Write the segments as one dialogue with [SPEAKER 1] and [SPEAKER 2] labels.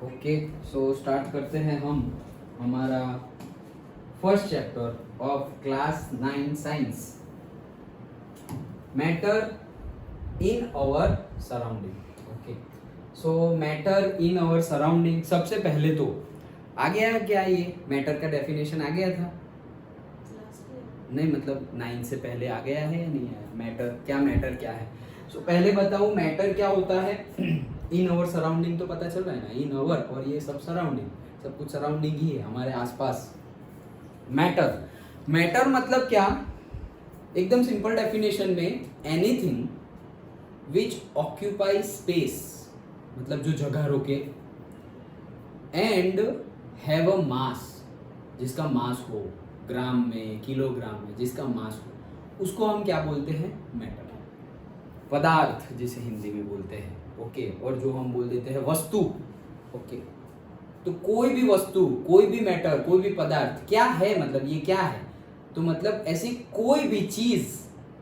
[SPEAKER 1] Okay, so start करते हैं हम हमारा first chapter of class 9 science, matter in our surrounding. Okay, so matter in our surrounding, सबसे पहले तो आ गया क्या ये मैटर का डेफिनेशन आ गया था? नहीं, मतलब 9 से पहले आ गया है या नहीं है? मैटर क्या है? सो पहले बताऊं मैटर क्या होता है। इन आवर सराउंडिंग तो पता चल रहा है ना, इन आवर, और ये सब सराउंडिंग, सब कुछ सराउंडिंग ही है हमारे आसपास। मैटर मतलब क्या? एकदम सिंपल डेफिनेशन में, एनीथिंग विच ऑक्यूपाई स्पेस, मतलब जो जगह रोके, एंड हैव अ मास, जिसका मास हो, ग्राम में, किलोग्राम में, जिसका मास हो, उसको हम क्या बोलते हैं? मैटर। पदार्थ जिसे हिंदी में बोलते हैं। ओके, और जो हम बोल देते हैं वस्तु। ओके, तो कोई भी वस्तु, कोई भी मैटर, कोई भी पदार्थ क्या है, मतलब ये क्या है? तो मतलब ऐसी कोई भी चीज,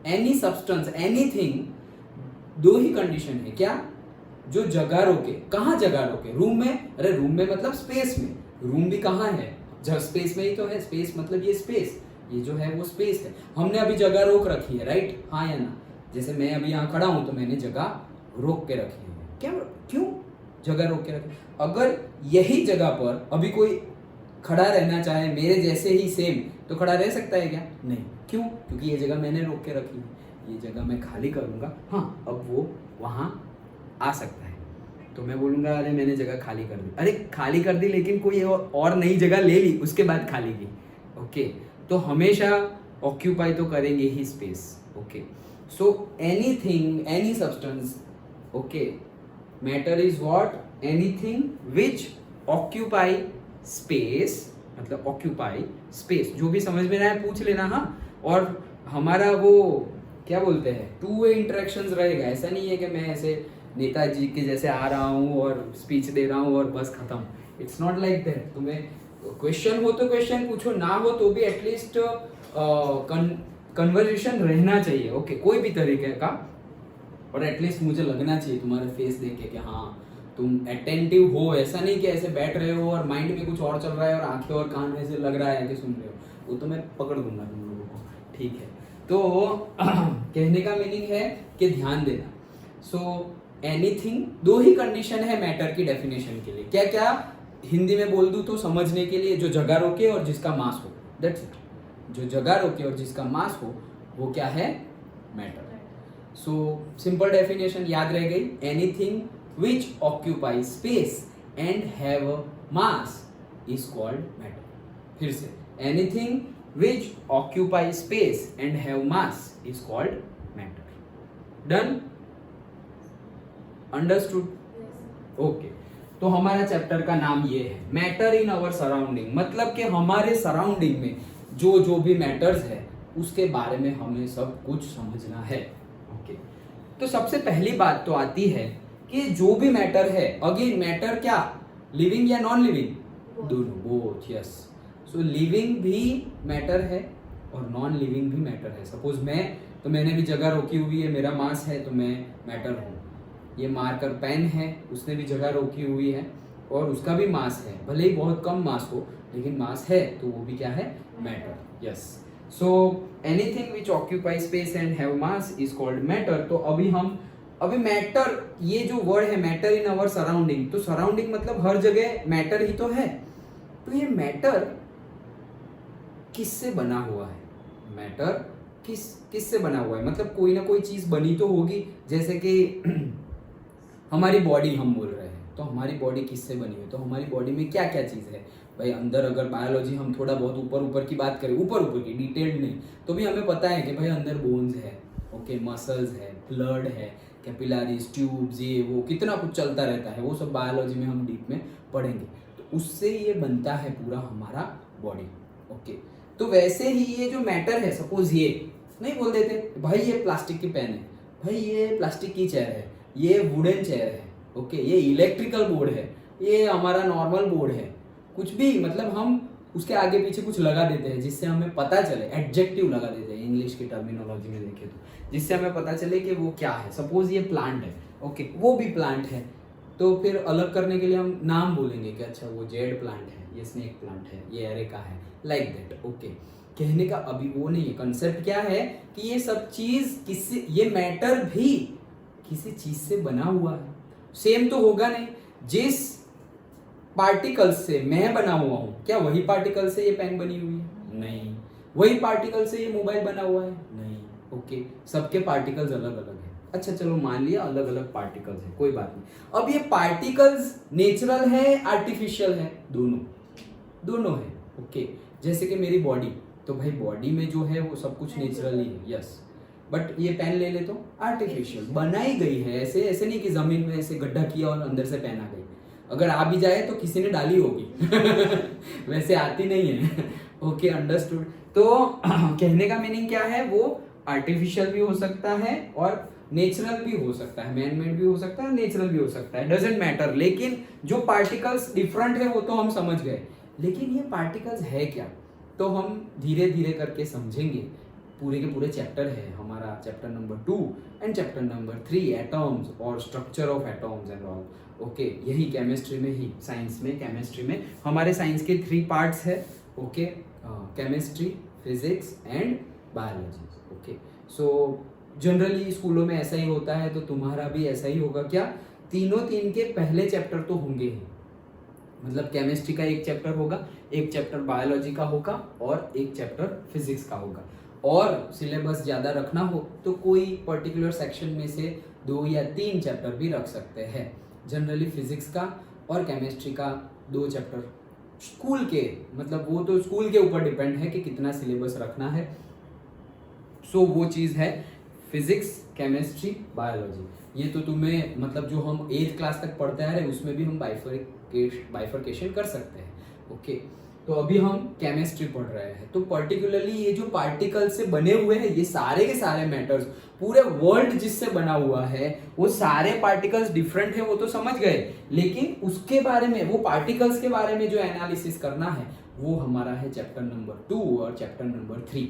[SPEAKER 1] एनी सब्सटेंस, एनीथिंग, दो ही कंडीशन है क्या? जो जगह रोके। कहाँ जगह रोके? रूम में। अरे रूम में मतलब स्पेस में। रूम भी कहाँ है? जब स्पेस में ही तो है। स्पेस मतलब ये स्पेस, ये जो है वो स्पेस है। हमने अभी जगह रोक रखी है, राइट? हाँ या ना? जैसे मैं अभी यहाँ खड़ा हूँ तो मैंने जगह रोक के रखी है। क्या? क्यों जगह रोक के रखी? अगर यही जगह पर अभी कोई खड़ा रहना चाहे मेरे जैसे ही सेम, तो खड़ा रह सकता है क्या? नहीं। क्यों? क्योंकि ये जगह मैंने रोक के रखी है। ये जगह मैं खाली करूँगा, हाँ, अब वो वहाँ आ सकता है। तो मैं बोलूँगा अरे मैंने जगह खाली कर दी। अरे खाली कर दी, लेकिन कोई और नई जगह ले ली, उसके बाद खाली की। ओके, तो हमेशा ऑक्यूपाई तो करेंगे ही space. Okay, so anything, any substance, okay, matter is what? Anything which occupy space, मतलब ऑक्यूपाई स्पेस। जो भी समझ में रहा है पूछ लेना, हाँ। और हमारा वो क्या बोलते हैं, टू वे इंटरेक्शंस रहेगा। ऐसा नहीं है कि मैं ऐसे नेताजी के जैसे आ रहा हूँ और स्पीच दे रहा हूँ और बस खत्म। It's not like that. तुम्हें क्वेश्चन हो तो क्वेश्चन पूछो, ना हो तो भी एटलीस्ट कन्वर्सेशन रहना चाहिए। ओके, कोई भी तरीके का, और एटलीस्ट मुझे लगना चाहिए तुम्हारे फेस देख के कि हाँ तुम अटेंटिव हो। ऐसा नहीं कि ऐसे बैठ रहे हो और माइंड में कुछ और चल रहा है और आंखें और कान ऐसे लग रहा है कि सुन रहे हो। वो तो मैं पकड़ दूंगा तुम लोगों को, ठीक है? तो कहने का मीनिंग है कि ध्यान देना। सो एनीथिंग, दो ही कंडीशन है मैटर की डेफिनेशन के लिए। क्या क्या? हिंदी में बोल दूं तो समझने के लिए, जो जगह रोके और जिसका मास हो, दैट्स इट। जो जगह रोके और जिसका मास हो, वो क्या है? मैटर। सो सिंपल डेफिनेशन याद रह गई। Anything which occupy space and have a mass is called matter. फिर से, anything which occupy space and have mass is called matter. Done? Understood? Okay, तो हमारा चैप्टर का नाम ये है, मैटर इन आवर सराउंडिंग। मतलब कि हमारे सराउंडिंग में जो जो भी मैटर्स है उसके बारे में हमें सब कुछ समझना है। ओके, तो सबसे पहली बात तो आती है कि जो भी मैटर है, अगेन मैटर क्या, लिविंग या नॉन लिविंग? दोनों, बोथ, यस। सो लिविंग भी मैटर है और नॉन लिविंग भी मैटर है। सपोज मैंने भी जगह रोकी हुई है, मेरा मास है, तो मैं मैटर हूँ। ये मार्कर पेन है, उसने भी जगह रोकी हुई है और उसका भी मास है, भले ही बहुत कम मास हो, लेकिन मास है, तो वो भी क्या है? Matter. Yes. So anything which occupy space and have mass is called matter. तो अभी मैटर, ये जो वर्ड है मैटर इन आवर सराउंडिंग, तो सराउंडिंग मतलब हर जगह मैटर ही तो है। तो ये मैटर किससे बना हुआ है? मैटर किससे बना हुआ है? मतलब कोई ना कोई चीज बनी तो होगी। जैसे कि हमारी बॉडी हम बोल रहे हैं, तो हमारी बॉडी किससे बनी हुई? तो हमारी बॉडी में क्या क्या चीज़ है भाई? अंदर अगर बायोलॉजी हम थोड़ा बहुत ऊपर की बात करें, ऊपर की डिटेल्ड नहीं, तो भी हमें पता है कि भाई अंदर बोन्स है, ओके, मसल्स है, ब्लड है, कैपिलरीज, ट्यूब्स, ये वो कितना कुछ चलता रहता है। वो सब बायोलॉजी में हम डीप में पढ़ेंगे। तो उससे ये बनता है पूरा हमारा बॉडी। ओके, तो वैसे ही ये जो मैटर है, सपोज ये नहीं बोल देते भाई ये प्लास्टिक की पेन है, भाई ये प्लास्टिक की चेयर है, ये वुडन चेयर है, ओके, ये इलेक्ट्रिकल बोर्ड है, ये हमारा नॉर्मल बोर्ड है, कुछ भी, मतलब हम उसके आगे पीछे कुछ लगा देते हैं जिससे हमें पता चले, एडजेक्टिव लगा देते हैं इंग्लिश की टर्मिनोलॉजी में देखें तो, जिससे हमें पता चले कि वो क्या है। सपोज ये प्लांट है, ओके, वो भी प्लांट है, तो फिर अलग करने के लिए हम नाम बोलेंगे कि अच्छा वो जेड प्लांट है, ये स्नेक प्लांट है, ये एरेका है, लाइक दैट। ओके, कहने का अभी वो नहीं है, कंसेप्ट क्या है कि ये सब चीज किसी, ये मैटर भी किसी चीज से बना हुआ है। सेम तो होगा नहीं, जिस पार्टिकल से मैं बना हुआ हूं, क्या वही पार्टिकल से ये पेन बनी हुई है? नहीं। वही पार्टिकल से ये मोबाइल बना हुआ है? नहीं। ओके, सबके पार्टिकल्स अलग अलग है। अच्छा चलो मान लिया अलग अलग पार्टिकल्स है, कोई बात नहीं। अब ये पार्टिकल्स नेचुरल है आर्टिफिशियल है? दोनों, दोनों है। ओके, जैसे कि मेरी बॉडी, तो भाई बॉडी में जो है वो सब कुछ नेचुरल ही है, यस। बट ये पेन ले ले तो आर्टिफिशियल बनाई गई है, ऐसे ऐसे नहीं कि जमीन में ऐसे गड्ढा किया और अंदर से पेन आ गई। अगर आ भी जाए तो किसी ने डाली होगी वैसे आती नहीं है। Okay, understood. तो कहने का मीनिंग क्या है, वो आर्टिफिशियल भी हो सकता है और नेचुरल भी हो सकता है, मैन मेड भी हो सकता है, नेचुरल भी हो सकता है, डजेंट मैटर। लेकिन जो पार्टिकल्स डिफरेंट है वो तो हम समझ गए, लेकिन ये पार्टिकल्स है क्या, तो हम धीरे धीरे करके समझेंगे। पूरे के पूरे चैप्टर है हमारा, chapter number 2 and chapter number 3, atoms और structure of atoms and all. Okay, यही केमिस्ट्री में ही, साइंस में, केमिस्ट्री में हमारे साइंस के 3 पार्ट्स है। Okay, chemistry, physics and biology. Okay, so generally स्कूलों में ऐसा ही होता है, तो तुम्हारा भी ऐसा ही होगा क्या? तीनों तीन के पहले चैप्टर तो होंगे ही, मतलब केमिस्ट्री का एक चैप्टर होगा, एक चैप्टर बायोलॉजी का होगा और एक चैप्टर फिजिक्स का होगा। और सिलेबस ज़्यादा रखना हो तो कोई पर्टिकुलर सेक्शन में से 2 या 3 चैप्टर भी रख सकते हैं। जनरली फिजिक्स का और केमिस्ट्री का 2 चैप्टर स्कूल के, मतलब वो तो स्कूल के ऊपर डिपेंड है कि कितना सिलेबस रखना है। सो वो चीज़ है फिजिक्स, केमिस्ट्री, बायोलॉजी। ये तो तुम्हें, मतलब जो हम 8th क्लास तक पढ़ते आ रहे हैं उसमें भी हम बाइफरकेशन कर सकते हैं। ओके, तो अभी हम केमिस्ट्री पढ़ रहे हैं, तो पर्टिकुलरली ये जो पार्टिकल से बने हुए हैं, ये सारे के सारे मैटर्स, पूरे वर्ल्ड जिससे बना हुआ है वो सारे पार्टिकल्स डिफरेंट है, वो तो समझ गए। लेकिन उसके बारे में, वो पार्टिकल्स के बारे में जो एनालिसिस करना है वो हमारा है चैप्टर नंबर 2 और चैप्टर नंबर 3।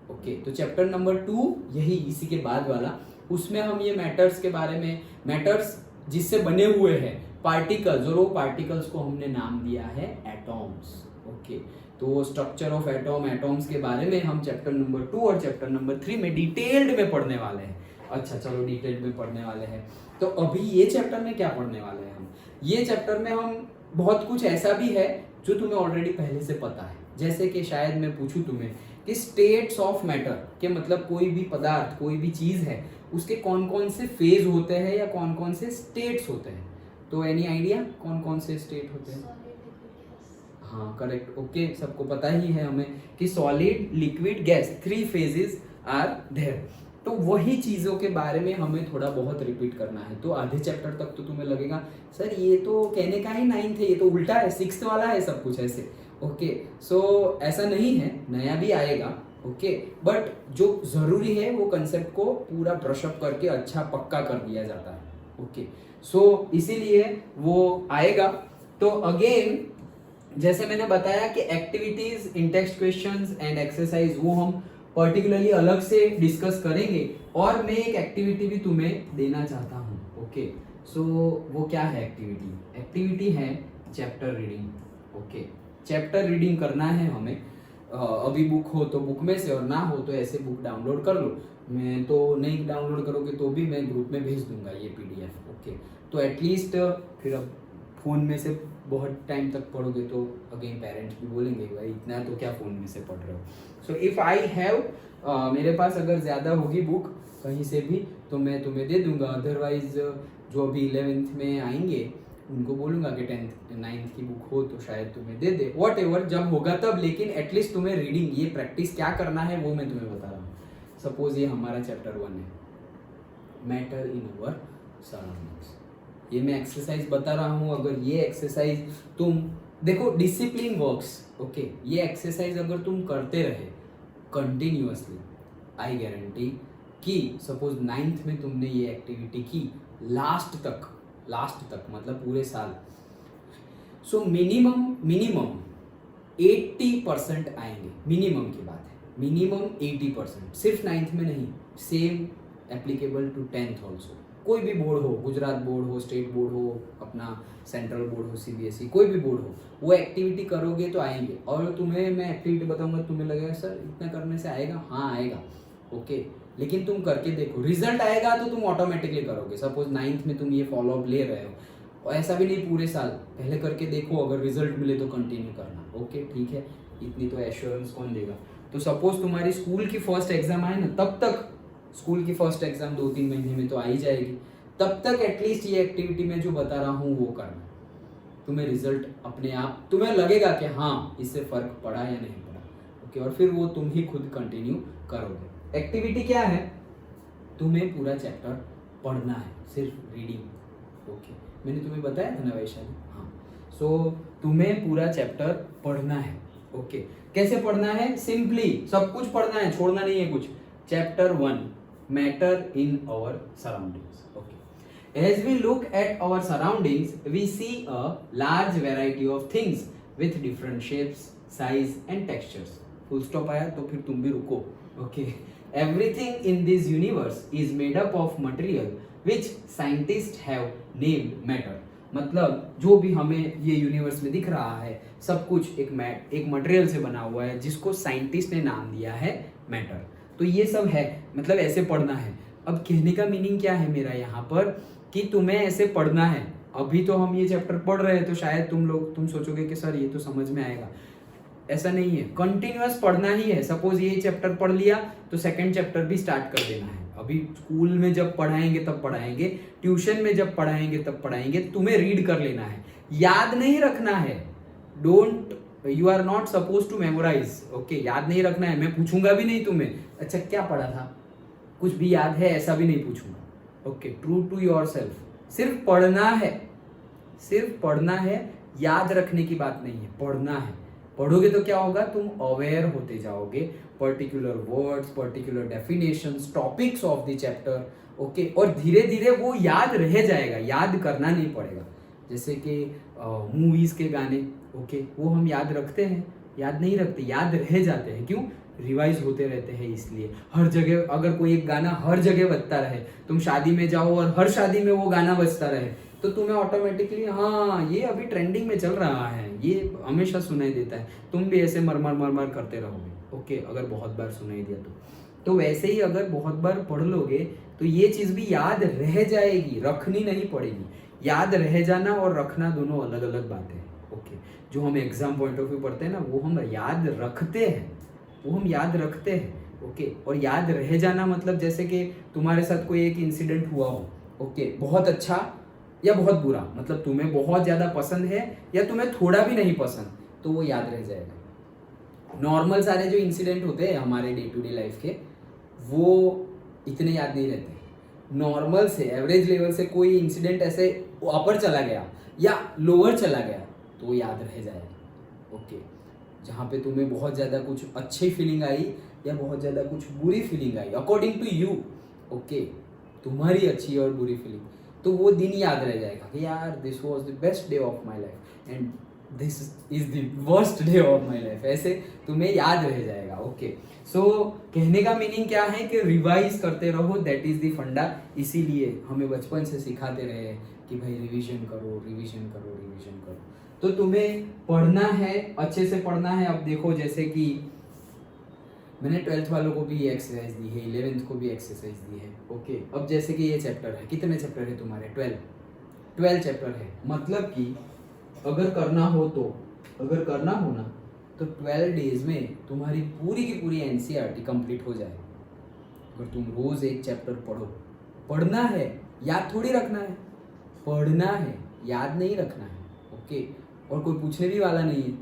[SPEAKER 1] ओके, तो चैप्टर नंबर 2 यही इसी के बाद वाला, उसमें हम ये मैटर्स के बारे में, मैटर्स जिससे बने हुए हैं पार्टिकल्स, और वो पार्टिकल्स को हमने नाम दिया है एटॉम्स। ओके, तो स्ट्रक्चर ऑफ एटॉम, एटॉम्स के बारे में हम चैप्टर नंबर 2 और चैप्टर नंबर 3 में डिटेल्ड में पढ़ने वाले हैं। अच्छा चलो, डिटेल्ड में पढ़ने वाले हैं। तो अभी ये चैप्टर में क्या पढ़ने वाले हैं हम? ये चैप्टर में हम बहुत कुछ ऐसा भी है जो तुम्हें ऑलरेडी पहले से पता है, जैसे कि शायद मैं पूछूं तुम्हें कि स्टेट्स ऑफ मैटर के मतलब कोई भी पदार्थ, कोई भी चीज़ है, उसके कौन कौन से फेज होते हैं या कौन कौन से स्टेट्स होते हैं। तो एनी आइडिया कौन कौन से स्टेट होते हैं? हाँ, करेक्ट। ओके, सबको पता ही है हमें कि solid, liquid, gas, 3 phases are there. तो वही चीज़ों के बारे में हमें थोड़ा बहुत रिपीट करना है। तो आधे चैप्टर तक तो तुम्हें लगेगा सर ये तो कहने का ही 9th है, ये तो उल्टा है, 6th वाला है सब कुछ ऐसे। ओके, सो ऐसा नहीं है, नया भी आएगा। ओके, बट जो ज़रूरी है वो कंसेप्ट को पूरा ब्रशअप करके अच्छा पक्का कर दिया जाता है। ओके, सो इसीलिए वो आएगा। तो अगेन जैसे मैंने बताया कि activities, in-text questions and exercise वो हम पर्टिकुलरली अलग से डिस्कस करेंगे, और मैं एक एक्टिविटी भी तुम्हें देना चाहता हूँ। ओके, सो वो क्या है एक्टिविटी? एक्टिविटी है chapter reading. Okay, chapter reading करना है हमें। अभी बुक हो तो बुक में से, और ना हो तो ऐसे बुक डाउनलोड कर लो। मैं तो नहीं डाउनलोड करोगे तो भी मैं ग्रुप में भेज दूंगा ये PDF। ओके, तो एटलीस्ट फिर अब फ़ोन में से बहुत टाइम तक पढ़ोगे तो अगेन पेरेंट्स भी बोलेंगे भाई इतना तो क्या फ़ोन में से पढ़ रहे हो। सो इफ़ आई हैव, मेरे पास अगर ज़्यादा होगी बुक कहीं से भी तो मैं तुम्हें दे दूंगा। अदरवाइज जो अभी 11th में आएंगे उनको बोलूँगा कि 10th 9th की बुक हो तो शायद तुम्हें दे दे, वॉट एवर, जब होगा तब। लेकिन एटलीस्ट तुम्हें रीडिंग, ये प्रैक्टिस क्या करना है वो मैं तुम्हें बता रहा हूँ। सपोज ये हमारा चैप्टर 1 है, मैटर इन अवर सराउंडिंग्स। ये मैं एक्सरसाइज बता रहा हूँ। अगर ये एक्सरसाइज तुम देखो, डिसिप्लिन वर्क्स। ओके, ये एक्सरसाइज अगर तुम करते रहे कंटिन्यूअसली, आई गारंटी कि सपोज 9th में तुमने ये एक्टिविटी की लास्ट तक मतलब पूरे साल, सो मिनिमम 80% आएंगे। मिनिमम की बात है, मिनिमम 80%। सिर्फ 9th में नहीं, same applicable to 10th also. कोई भी बोर्ड हो, गुजरात बोर्ड हो, स्टेट बोर्ड हो, अपना सेंट्रल बोर्ड हो, सीबीएसई, कोई भी बोर्ड हो, वो एक्टिविटी करोगे तो आएंगे। और तुम्हें मैं एक्टिविटी बताऊंगा, तुम्हें लगेगा सर इतना करने से आएगा, हाँ आएगा, ओके, लेकिन तुम करके देखो, रिजल्ट आएगा तो तुम ऑटोमेटिकली करोगे। सपोज 9th में तुम ये फॉलो अप ले रहे हो, और ऐसा भी नहीं पूरे साल, पहले करके देखो, अगर रिजल्ट मिले तो कंटिन्यू करना, ओके ठीक है, इतनी तो एश्योरेंस कौन देगा। तो सपोज तुम्हारी स्कूल की फर्स्ट एग्जाम आए ना, तब तक स्कूल की फर्स्ट एग्जाम 2-3 महीने में तो आ ही जाएगी, तब तक एटलीस्ट ये एक्टिविटी में जो बता रहा हूँ वो करना, तुम्हें रिजल्ट अपने आप तुम्हें लगेगा कि हाँ इससे फर्क पड़ा या नहीं पड़ा, ओके, और फिर वो तुम ही खुद कंटिन्यू करोगे। एक्टिविटी क्या है, तुम्हें पूरा चैप्टर पढ़ना है, सिर्फ रीडिंग, ओके, मैंने तुम्हें बताया था ना वैशाली, हाँ, सो तुम्हें पूरा चैप्टर पढ़ना है, ओके, कैसे पढ़ना है, सिंपली सब कुछ पढ़ना है, छोड़ना नहीं है कुछ। Chapter 1, matter in our surroundings, okay, as we look at our surroundings we see a large variety of things with different shapes, size and textures, full stop आया तो फिर तुम भी रुको, okay, everything in this universe is made up of material which scientists have named matter, मतलब जो भी हमें ये यूनिवर्स में दिख रहा है सब कुछ एक मटेरियल से बना हुआ है जिसको साइंटिस्ट ने नाम दिया है मैटर। तो ये सब है, मतलब ऐसे पढ़ना है। अब कहने का मीनिंग क्या है मेरा यहाँ पर, कि तुम्हें ऐसे पढ़ना है। अभी तो हम ये चैप्टर पढ़ रहे हैं तो शायद तुम सोचोगे कि सर ये तो समझ में आएगा, ऐसा नहीं है, कंटिन्यूअस पढ़ना ही है। सपोज ये चैप्टर पढ़ लिया तो सेकंड चैप्टर भी स्टार्ट कर देना है। अभी स्कूल में जब पढ़ाएंगे तब पढ़ाएंगे, ट्यूशन में जब पढ़ाएंगे तब पढ़ाएंगे, तुम्हें रीड कर लेना है, याद नहीं रखना है। You are not suppose to memorise, okay, याद नहीं रखना है। मैं पूछूंगा भी नहीं तुम्हें अच्छा क्या पढ़ा था, कुछ भी याद है, ऐसा भी नहीं पूछूंगा, okay, true to yourself, सिर्फ पढ़ना है, सिर्फ पढ़ना है, याद रखने की बात नहीं है, पढ़ना है। पढ़ोगे तो क्या होगा, तुम अवेयर होते जाओगे, particular words, particular definitions, topics of the chapter, okay, और धीरे धीरे वो याद रह जाएगा, याद करना नहीं पड़ेगा। जैसे कि मूवीज के गाने, ओके, वो हम याद रखते हैं, याद नहीं रखते, याद रह जाते हैं, क्यों, रिवाइज होते रहते हैं। इसलिए हर जगह अगर कोई एक गाना हर जगह बजता रहे, तुम शादी में जाओ और हर शादी में वो गाना बजता रहे, तो तुम्हें ऑटोमेटिकली हाँ ये अभी ट्रेंडिंग में चल रहा है, ये हमेशा सुनाई देता है, तुम भी ऐसे मरमर मरमर करते रहोगे, ओके, अगर बहुत बार सुनाई दिया तो वैसे ही अगर बहुत बार पढ़ लोगे तो ये चीज़ भी याद रह जाएगी, रखनी नहीं पड़ेगी। याद रह जाना और रखना दोनों अलग अलग बातें हैं, ओके। जो हम एग्जाम पॉइंट ऑफ व्यू पढ़ते हैं ना, वो हम याद रखते हैं, वो हम याद रखते हैं, ओके। और याद रह जाना मतलब जैसे कि तुम्हारे साथ कोई एक इंसिडेंट हुआ हो, ओके, बहुत अच्छा या बहुत बुरा, मतलब तुम्हें बहुत ज़्यादा पसंद है या तुम्हें थोड़ा भी नहीं पसंद, तो वो याद रह जाएगा। नॉर्मल सारे जो इंसिडेंट होते हैं हमारे डे टू डे लाइफ के, वो इतने याद नहीं रहते। नॉर्मल से एवरेज लेवल से कोई इंसिडेंट ऐसे ऊपर चला गया या लोअर चला गया तो वो याद रह जाएगा, ओके। जहाँ पे तुम्हें बहुत ज़्यादा कुछ अच्छी फीलिंग आई या बहुत ज़्यादा कुछ बुरी फीलिंग आई अकॉर्डिंग टू यू, ओके, तुम्हारी अच्छी और बुरी फीलिंग, तो वो दिन याद रह जाएगा कि यार this was the best day of my life and this is the worst day of my life, ऐसे तुम्हें याद रह जाएगा, ओके। सो कहने का मीनिंग क्या है कि रिवाइज करते रहो, दैट इज द फंडा। इसीलिए हमें बचपन से सिखाते रहे कि भाई रिवीजन करो, रिवीजन करो, रिवीजन करो। तो तुम्हें पढ़ना है, अच्छे से पढ़ना है। अब देखो जैसे कि मैंने 12th वालों को भी एक्सरसाइज दी है, 11th को भी एक्सरसाइज दी है, ओके। अब जैसे कि ये चैप्टर है, कितने चैप्टर है तुम्हारे, 12 चैप्टर है, मतलब कि अगर करना हो ना तो 12 डेज में तुम्हारी पूरी की पूरी NCERT कंप्लीट हो जाए। अगर तुम रोज एक चैप्टर पढ़ना है, याद थोड़ी रखना है, पढ़ना है, याद नहीं रखना है, ओके। और कोई पूछने भी वाला नहीं है,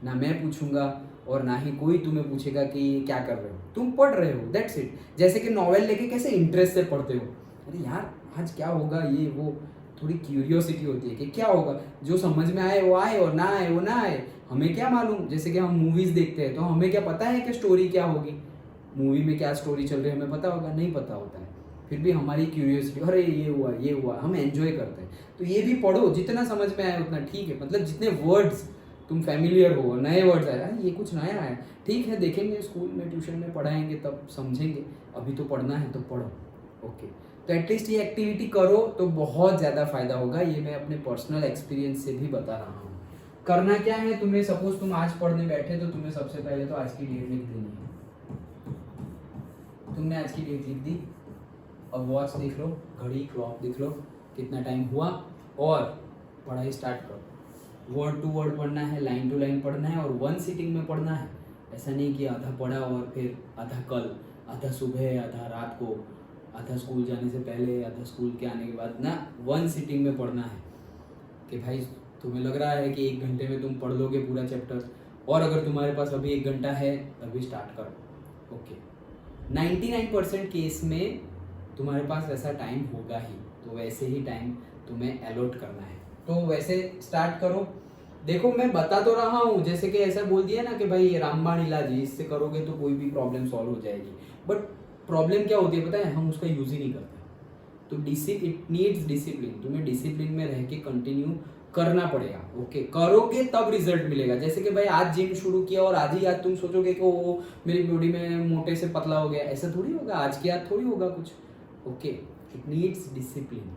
[SPEAKER 1] ना मैं पूछूंगा और ना ही कोई तुम्हें पूछेगा कि क्या कर रहे हो, तुम पढ़ रहे हो, दैट्स इट। जैसे कि नॉवेल लेके कैसे इंटरेस्ट से पढ़ते हो, अरे यार आज क्या होगा, ये वो थोड़ी क्यूरियोसिटी होती है कि क्या होगा, जो समझ में आए वो आए और ना आए वो ना आए, हमें क्या मालूम। जैसे कि हम मूवीज देखते हैं तो हमें क्या पता है कि स्टोरी क्या होगी, मूवी में क्या स्टोरी चल रही है हमें पता होगा, नहीं पता होता है, फिर भी हमारी क्यूरियोसिटी, अरे ये हुआ, हम एंजॉय करते हैं। तो ये भी पढ़ो, जितना समझ में आए उतना ठीक है, मतलब जितने वर्ड्स तुम फैमिलियर हो, नए वर्ड्स आए, ये कुछ नया है, ठीक है, देखेंगे स्कूल में ट्यूशन में पढ़ाएंगे तब समझेंगे, अभी तो पढ़ना है तो पढ़ो, ओके। तो एटलीस्ट ये एक्टिविटी करो तो बहुत ज़्यादा फायदा होगा। ये मैं अपने पर्सनल एक्सपीरियंस से भी बता रहा हूँ। करना क्या है, तुम्हें सपोज तुम आज पढ़ने बैठे तो तुम्हें सबसे पहले तो आज की डेट लिख देनी है। तुमने आज की डेट लिख दी, अब वॉच देख लो, घड़ी क्लॉक देख लो कितना टाइम हुआ, और पढ़ाई स्टार्ट करो। वर्ड टू वर्ड पढ़ना है, लाइन टू लाइन पढ़ना है, और वन सीटिंग में पढ़ना है। ऐसा नहीं कि आधा पढ़ा और फिर आधा कल, आधा सुबह, आधा रात को, आधा स्कूल जाने से पहले, आधा स्कूल के आने के बाद ना। वन सीटिंग में पढ़ना है कि भाई तुम्हें लग रहा है कि 1 घंटे में तुम पढ़ लोगे पूरा चैप्टर, और अगर तुम्हारे पास अभी 1 घंटा है तभी स्टार्ट करो। ओके, 99% केस में तुम्हारे पास वैसा टाइम होगा ही, तो वैसे ही टाइम तुम्हें अलॉट करना है, तो वैसे स्टार्ट करो। देखो मैं बता तो रहा हूँ, जैसे कि ऐसा बोल दिया ना कि भाई ये रामबाण इलाज है, इससे करोगे तो कोई भी प्रॉब्लम सॉल्व हो जाएगी, बट प्रॉब्लम क्या होती है पता है, हम उसका यूज ही नहीं करते। तो इट नीड्स डिसिप्लिन, तुम्हें डिसिप्लिन में रह के कंटिन्यू करना पड़ेगा। ओके, करोगे तब रिजल्ट मिलेगा। जैसे कि भाई आज जिम शुरू किया और आज ही आज तुम सोचोगे कि वो मेरी बॉडी में मोटे से पतला हो गया, ऐसा थोड़ी होगा, आज के आज थोड़ी होगा कुछ। Okay, it needs discipline,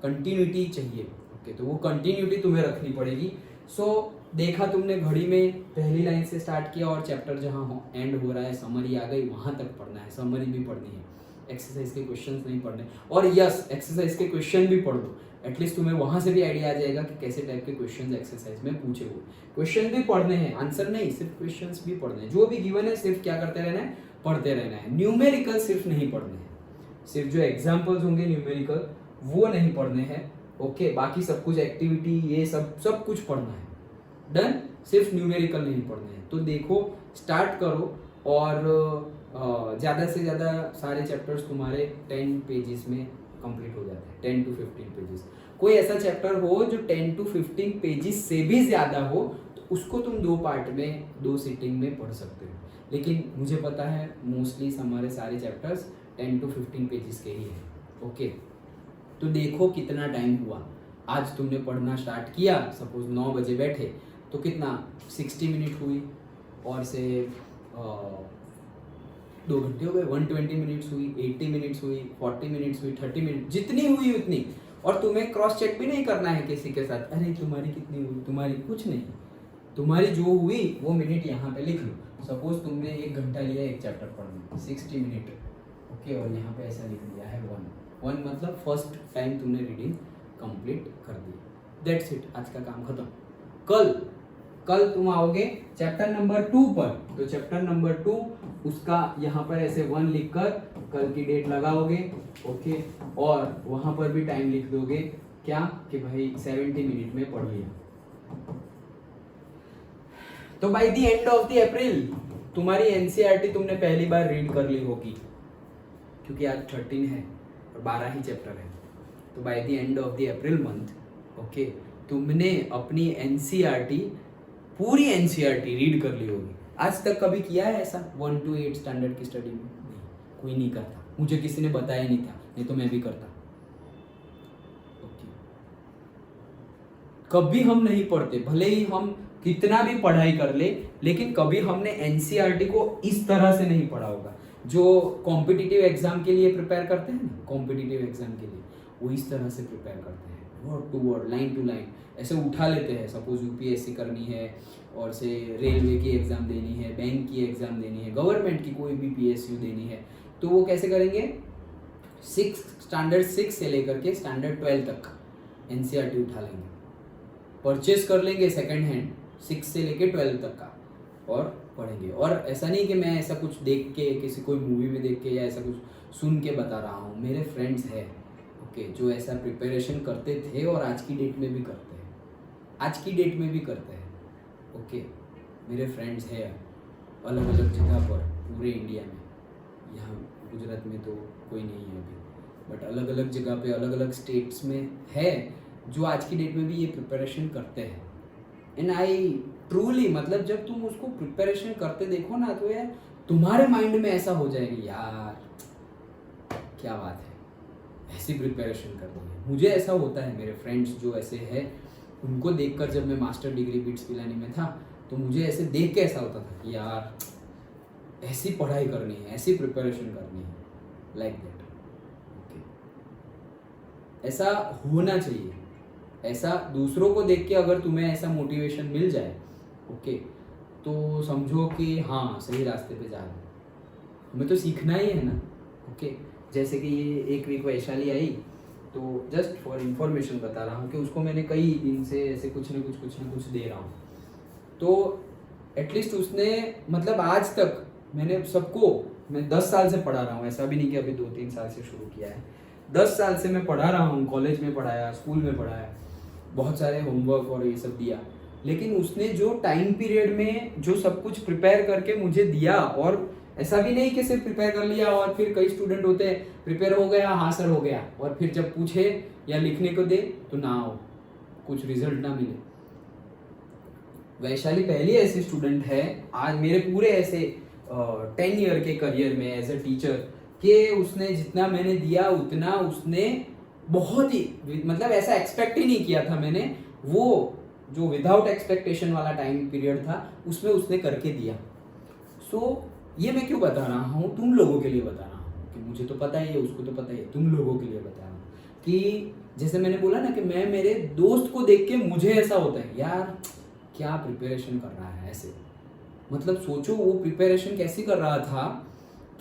[SPEAKER 1] continuity चाहिए। ओके, तो वो कंटिन्यूटी तुम्हें रखनी पड़ेगी। सो देखा तुमने घड़ी में पहली लाइन से स्टार्ट किया और चैप्टर जहाँ एंड हो रहा है, समरी आ गई, वहाँ तक पढ़ना है, समरी भी पढ़नी है, एक्सरसाइज के क्वेश्चंस नहीं पढ़ने। और यस, एक्सरसाइज के क्वेश्चन भी पढ़ दो, एटलीस्ट तुम्हें वहाँ से भी आइडिया आ जाएगा कि कैसे टाइप के क्वेश्चंस एक्सरसाइज में पूछे हुए। क्वेश्चन भी पढ़ने हैं, आंसर नहीं, सिर्फ क्वेश्चंस भी पढ़ने हैं। जो भी गिवन है सिर्फ क्या करते रहना है, पढ़ते रहना है। न्यूमेरिकल सिर्फ नहीं पढ़ने हैं, सिर्फ जो एग्जाम्पल्स होंगे न्यूमेरिकल वो नहीं पढ़ने हैं। ओके, बाकी सब कुछ एक्टिविटी ये सब कुछ पढ़ना है। डन, सिर्फ न्यूमेरिकल नहीं पढ़ने हैं। तो देखो स्टार्ट करो, और ज़्यादा से ज़्यादा सारे चैप्टर्स तुम्हारे 10 पेजेस में कंप्लीट हो जाते हैं, 10 to 15 पेजेस। कोई ऐसा चैप्टर हो जो 10 to 15 पेजेस से भी ज़्यादा हो तो उसको तुम 2 पार्ट में, 2 सीटिंग में पढ़ सकते हो। लेकिन मुझे पता है मोस्टली हमारे सारे चैप्टर्स 10 to 15 पेजेस के ही हैं। ओके, तो देखो कितना टाइम हुआ। आज तुमने पढ़ना स्टार्ट किया, सपोज 9 बजे बैठे, तो कितना 60 मिनट हुई, और से 2 घंटे हो गए, 120 मिनट्स हुई, 80 मिनट्स हुई, 40 मिनट्स हुई, 30 मिनट, जितनी हुई उतनी। और तुम्हें क्रॉस चेक भी नहीं करना है किसी के साथ, अरे तुम्हारी कितनी हुई, तुम्हारी कुछ नहीं, तुम्हारी जो हुई वो मिनट यहाँ पे लिख लो। सपोज तुमने 1 घंटा लिया एक चैप्टर पढ़ने में, 60 मिनट। ओके, और यहाँ पे ऐसा लिख दिया है 1 मतलब फर्स्ट टाइम तुमने रीडिंग कंप्लीट कर दी। दैट्स इट, आज का काम खत्म। कल तुम आओगे चैप्टर नंबर 2 पर, तो चैप्टर नंबर 2 उसका यहाँ पर ऐसे 1 लिखकर कल की डेट लगाओगे। ओके, और वहां पर भी टाइम लिख दोगे, क्या कि भाई 70 मिनट में पढ़ लिया। तो by the end of the April तुम्हारी एनसीईआरटी तुमने पहली बार रीड कर ली होगी, क्योंकि आज 13 है और 12 ही चैप्टर है। तो by the end of the April month, okay, तुमने अपनी एनसीईआरटी, पूरी एनसीईआरटी रीड कर ली होगी। आज तक कभी किया है ऐसा 1 to 8 स्टैंडर्ड की स्टडी में? नहीं, कोई नहीं करता, मुझे किसी ने बताया नहीं था, नहीं तो मैं भी करता। ओके, कभी हम नहीं पढ़ते, भले ही हम कितना भी पढ़ाई कर ले, लेकिन कभी हमने एनसीईआरटी को इस तरह से नहीं पढ़ा होगा। जो कॉम्पिटिटिव एग्जाम के लिए प्रिपेयर करते हैं ना, कॉम्पिटिटिव एग्जाम के लिए वो इस तरह से प्रिपेयर करते हैं, word to word, line to line ऐसे उठा लेते हैं। सपोज यूपीएससी करनी है, और से रेलवे की एग्ज़ाम देनी है, बैंक की एग्ज़ाम देनी है, गवर्नमेंट की कोई भी पीएसयू देनी है, तो वो कैसे करेंगे, स्टैंडर्ड 6 से लेकर के स्टैंडर्ड 12 तक एनसीईआरटी उठा लेंगे, परचेज कर लेंगे सेकंड हैंड 6 से लेके 12 तक का, और पढ़ेंगे। और ऐसा नहीं कि मैं ऐसा कुछ देख के, किसी कोई मूवी में देख के या ऐसा कुछ सुन के बता रहा हूँ, मेरे फ्रेंड्स हैं ओके जो ऐसा प्रिपरेशन करते थे और आज की डेट में भी करते हैं, आज की डेट में भी करते हैं। ओके, मेरे फ्रेंड्स हैं अलग अलग जगह पर पूरे इंडिया में, यहाँ गुजरात में तो कोई नहीं है अभी, बट अलग अलग जगह पे अलग अलग स्टेट्स में है जो आज की डेट में भी ये प्रिपरेशन करते हैं। एंड आई ट्रूली, मतलब जब तुम उसको प्रिपरेशन करते देखो ना, तो यार तुम्हारे माइंड में ऐसा हो जाएगी, यार क्या बात है, ऐसी प्रिपरेशन कर रही है। मुझे ऐसा होता है, मेरे फ्रेंड्स जो ऐसे हैं उनको देखकर, जब मैं मास्टर डिग्री बिट्स पिलानी में था तो मुझे ऐसे देख के ऐसा होता था कि यार ऐसी पढ़ाई करनी है, ऐसी प्रिपरेशन करनी है, लाइक दैट। ऐसा होना चाहिए। ऐसा दूसरों को देख के अगर तुम्हें ऐसा मोटिवेशन मिल जाए, ओके, तो समझो कि हाँ सही रास्ते पे जा रहे हो। हमें तो सीखना ही है ना, ओके। जैसे कि ये एक वीक वैशाली आई, तो जस्ट फॉर इंफॉर्मेशन बता रहा हूँ कि उसको मैंने कई दिन से ऐसे कुछ ना कुछ दे रहा हूँ। तो एटलीस्ट उसने, मतलब आज तक मैंने सबको, मैं 10 साल से पढ़ा रहा हूँ, ऐसा भी नहीं कि अभी 2-3 साल से शुरू किया है। 10 साल से मैं पढ़ा रहा हूँ, कॉलेज में पढ़ाया, स्कूल में पढ़ाया, बहुत सारे होमवर्क और ये सब दिया। लेकिन उसने जो टाइम पीरियड में जो सब कुछ प्रिपेयर करके मुझे दिया, और ऐसा भी नहीं कि सिर्फ प्रिपेयर कर लिया और फिर कई स्टूडेंट होते हैं प्रिपेयर हो गया, हाँ सर हो गया, और फिर जब पूछे या लिखने को दे तो ना हो, कुछ रिजल्ट ना मिले। वैशाली पहली ऐसी स्टूडेंट है आज मेरे पूरे ऐसे 10 ईयर के करियर में एज अ टीचर, कि उसने जितना मैंने दिया उतना उसने बहुत ही, मतलब ऐसा एक्सपेक्ट ही नहीं किया था मैंने। वो जो विदाउट एक्सपेक्टेशन वाला टाइम पीरियड था उसमें उसने करके दिया। सो ये मैं क्यों बता रहा हूँ, तुम लोगों के लिए बता रहा हूँ कि मुझे तो पता ही है, उसको तो पता ही है, तुम लोगों के लिए बता रहा हूँ कि जैसे मैंने बोला ना कि मैं मेरे दोस्त को देख के मुझे ऐसा होता है यार क्या प्रिपरेशन कर रहा है ऐसे। मतलब सोचो वो प्रिपरेशन कैसी कर रहा था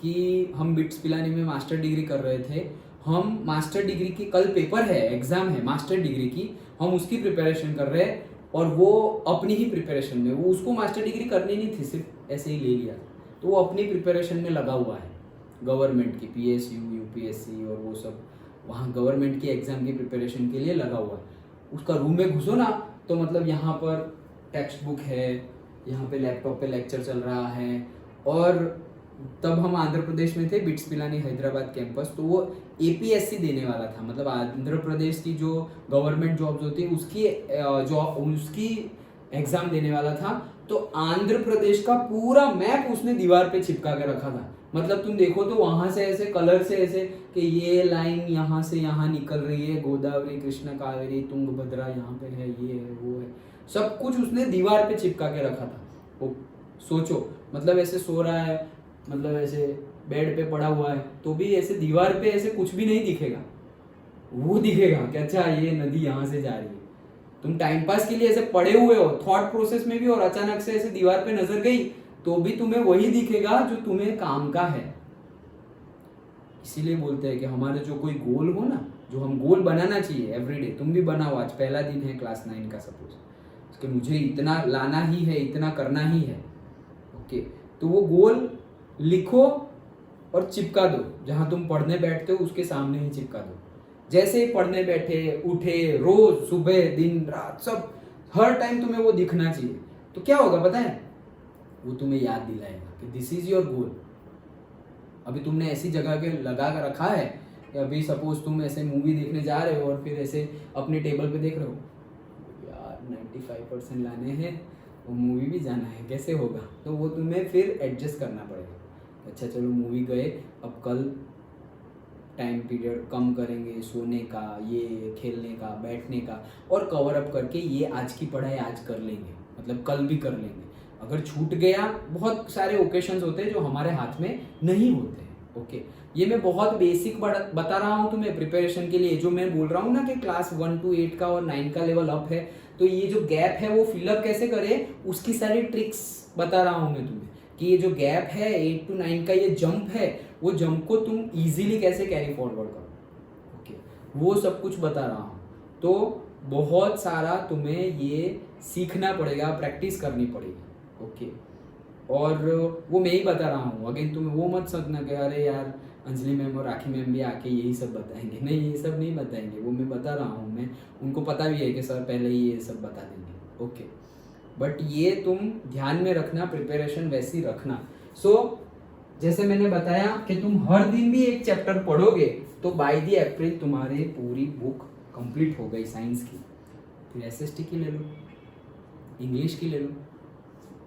[SPEAKER 1] कि हम बिट्स पिलानी में मास्टर डिग्री कर रहे थे, हम मास्टर डिग्री की कल पेपर है, एग्जाम है मास्टर डिग्री की, हम उसकी प्रिपरेशन कर रहे हैं, और वो अपनी ही प्रिपरेशन में, वो उसको मास्टर डिग्री करनी नहीं थी, सिर्फ ऐसे ही ले लिया, तो वो अपनी प्रिपरेशन में लगा हुआ है, गवर्नमेंट की PSU UPSC और वो सब, वहाँ गवर्नमेंट की एग्ज़ाम की प्रिपरेशन के लिए लगा हुआ है। उसका रूम में घुसो ना तो मतलब यहाँ पर टेक्स्ट बुक है, यहाँ पे लैपटॉप पे लेक्चर चल रहा है। और तब हम आंध्र प्रदेश में थे, बिट्स पिलानी हैदराबाद कैंपस, तो वो APSC देने वाला था, मतलब आंध्र प्रदेश की जो गवर्नमेंट जॉब्स होती है उसकी एग्ज़ाम देने वाला था। तो आंध्र प्रदेश का पूरा मैप उसने दीवार पे चिपका के रखा था। मतलब तुम देखो तो वहां से ऐसे कलर से ऐसे कि ये लाइन यहाँ से यहाँ निकल रही है, गोदावरी कृष्ण कावेरी तुंगभद्रा यहाँ पे है, ये है वो है, सब कुछ उसने दीवार पे चिपका के रखा था। वो सोचो, मतलब ऐसे सो रहा है, मतलब ऐसे बेड पे पड़ा हुआ है, तो भी ऐसे दीवार पे ऐसे कुछ भी नहीं दिखेगा, वो दिखेगा कि अच्छा ये नदी यहाँ से जा रही है। तुम टाइम पास के लिए ऐसे पड़े हुए हो थॉट प्रोसेस में भी, और अचानक से ऐसे दीवार पे नजर गई तो भी तुम्हें वही दिखेगा जो तुम्हें काम का है। इसीलिए बोलते हैं कि हमारे जो कोई गोल हो ना, जो हम गोल बनाना चाहिए एवरीडे, तुम भी बनाओ, आज पहला दिन है क्लास 9 का सपोज, कि मुझे इतना लाना ही है, इतना करना ही है, ओके, तो वो गोल लिखो और चिपका दो, जहां तुम पढ़ने बैठते हो उसके सामने ही चिपका दो। जैसे ही पढ़ने बैठे उठे, रोज सुबह दिन रात सब हर टाइम तुम्हें वो दिखना चाहिए। तो क्या होगा पता है, वो तुम्हें याद दिलाएगा कि दिस इज योर गोल। अभी तुमने ऐसी जगह के लगा कर रखा है कि अभी सपोज तुम ऐसे मूवी देखने जा रहे हो और फिर ऐसे अपने टेबल पे देख रहे हो यार 95% लाने हैं, वो मूवी भी जाना है, कैसे होगा, तो वो तुम्हें फिर एडजस्ट करना पड़ेगा। अच्छा चलो मूवी गए, अब कल टाइम पीरियड कम करेंगे, सोने का, ये खेलने का, बैठने का, और कवर अप करके ये आज की पढ़ाई आज कर लेंगे, मतलब कल भी कर लेंगे। अगर छूट गया, बहुत सारे ओकेशंस होते हैं जो हमारे हाथ में नहीं होते हैं, ओके। ये मैं बहुत बेसिक बता रहा हूँ तुम्हें प्रिपरेशन के लिए, जो मैं बोल रहा हूँ ना कि क्लास 1 to 8 का और 9 का लेवल अप है, तो ये जो गैप है वो फिलअप कैसे करे उसकी सारी ट्रिक्स बता रहा हूँ मैं तुम्हें, कि ये जो गैप है 8 to 9 का, ये जंप है, वो जंप को तुम इजीली कैसे कैरी फॉरवर्ड करो, ओके, वो सब कुछ बता रहा हूँ। तो बहुत सारा तुम्हें ये सीखना पड़ेगा, प्रैक्टिस करनी पड़ेगी, ओके। और वो मैं ही बता रहा हूँ, अगेन तुम्हें वो मत समझना कि अरे यार अंजलि मैम और राखी मैम भी आके यही सब बताएंगे, नहीं, ये सब नहीं बताएंगे, वो मैं बता रहा हूँ, मैं उनको पता भी है कि सर पहले ही ये सब बता देंगे, ओके। बट ये तुम ध्यान में रखना, प्रिपरेशन वैसी रखना। सो जैसे मैंने बताया कि तुम हर दिन भी एक चैप्टर पढ़ोगे तो बाय द अप्रैल तुम्हारी पूरी बुक कंप्लीट हो गई साइंस की। फिर SST की ले लो, इंग्लिश की ले लो,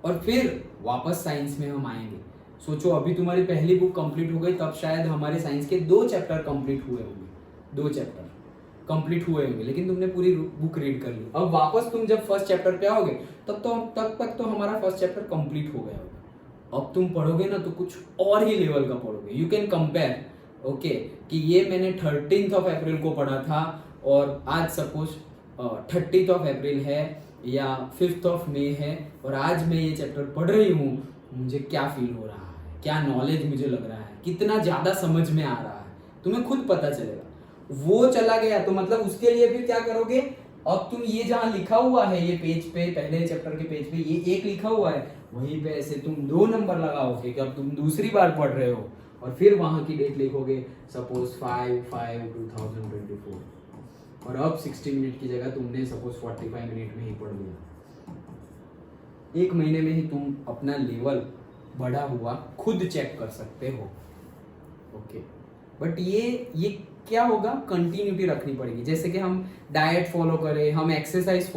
[SPEAKER 1] और फिर वापस साइंस में हम आएंगे। सोचो अभी तुम्हारी पहली बुक कंप्लीट हो गई, तब शायद हमारे साइंस के 2 चैप्टर कंप्लीट हुए होंगे, 2 चैप्टर कंप्लीट हुए होंगे, लेकिन तुमने पूरी बुक रीड कर ली। अब वापस तुम जब फर्स्ट चैप्टर पे आओगे तब तक तो हमारा फर्स्ट चैप्टर कंप्लीट हो गया होगा। अब तुम पढ़ोगे ना तो कुछ और ही लेवल का पढ़ोगे। यू कैन कंपेयर, ओके कि ये मैंने 13th ऑफ अप्रैल को पढ़ा था और आज सपोज 30th ऑफ अप्रैल है या 5th ऑफ मई है और आज मैं ये चैप्टर पढ़ रही हूँ, मुझे क्या फील हो रहा है, क्या नॉलेज मुझे लग रहा है, कितना ज़्यादा समझ में आ रहा है, तुम्हें खुद पता चलेगा। वो चला गया तो मतलब उसके लिए फिर क्या करोगे, अब तुम ये जहाँ लिखा हुआ है ये पेज पे, पहले चैप्टर के पेज पे ये 1 लिखा हुआ है, वहीं पे ऐसे तुम 2 नंबर लगाओगे कि अब तुम दूसरी बार पढ़ रहे हो और फिर वहां की डेट लिखोगे सपोज 5/5/2024 और अब 60 मिनट की जगह तुमने सपोज 45 मिनट में ही पढ़ लिया। 1 महीने में ही तुम अपना लेवल बढ़ा हुआ खुद चेक कर सकते हो। ओके बट ये क्या होगा, कंटिन्यूटी रखनी पड़ेगी। जैसे कि हम डाइट फॉलो करें, हम एक्सरसाइज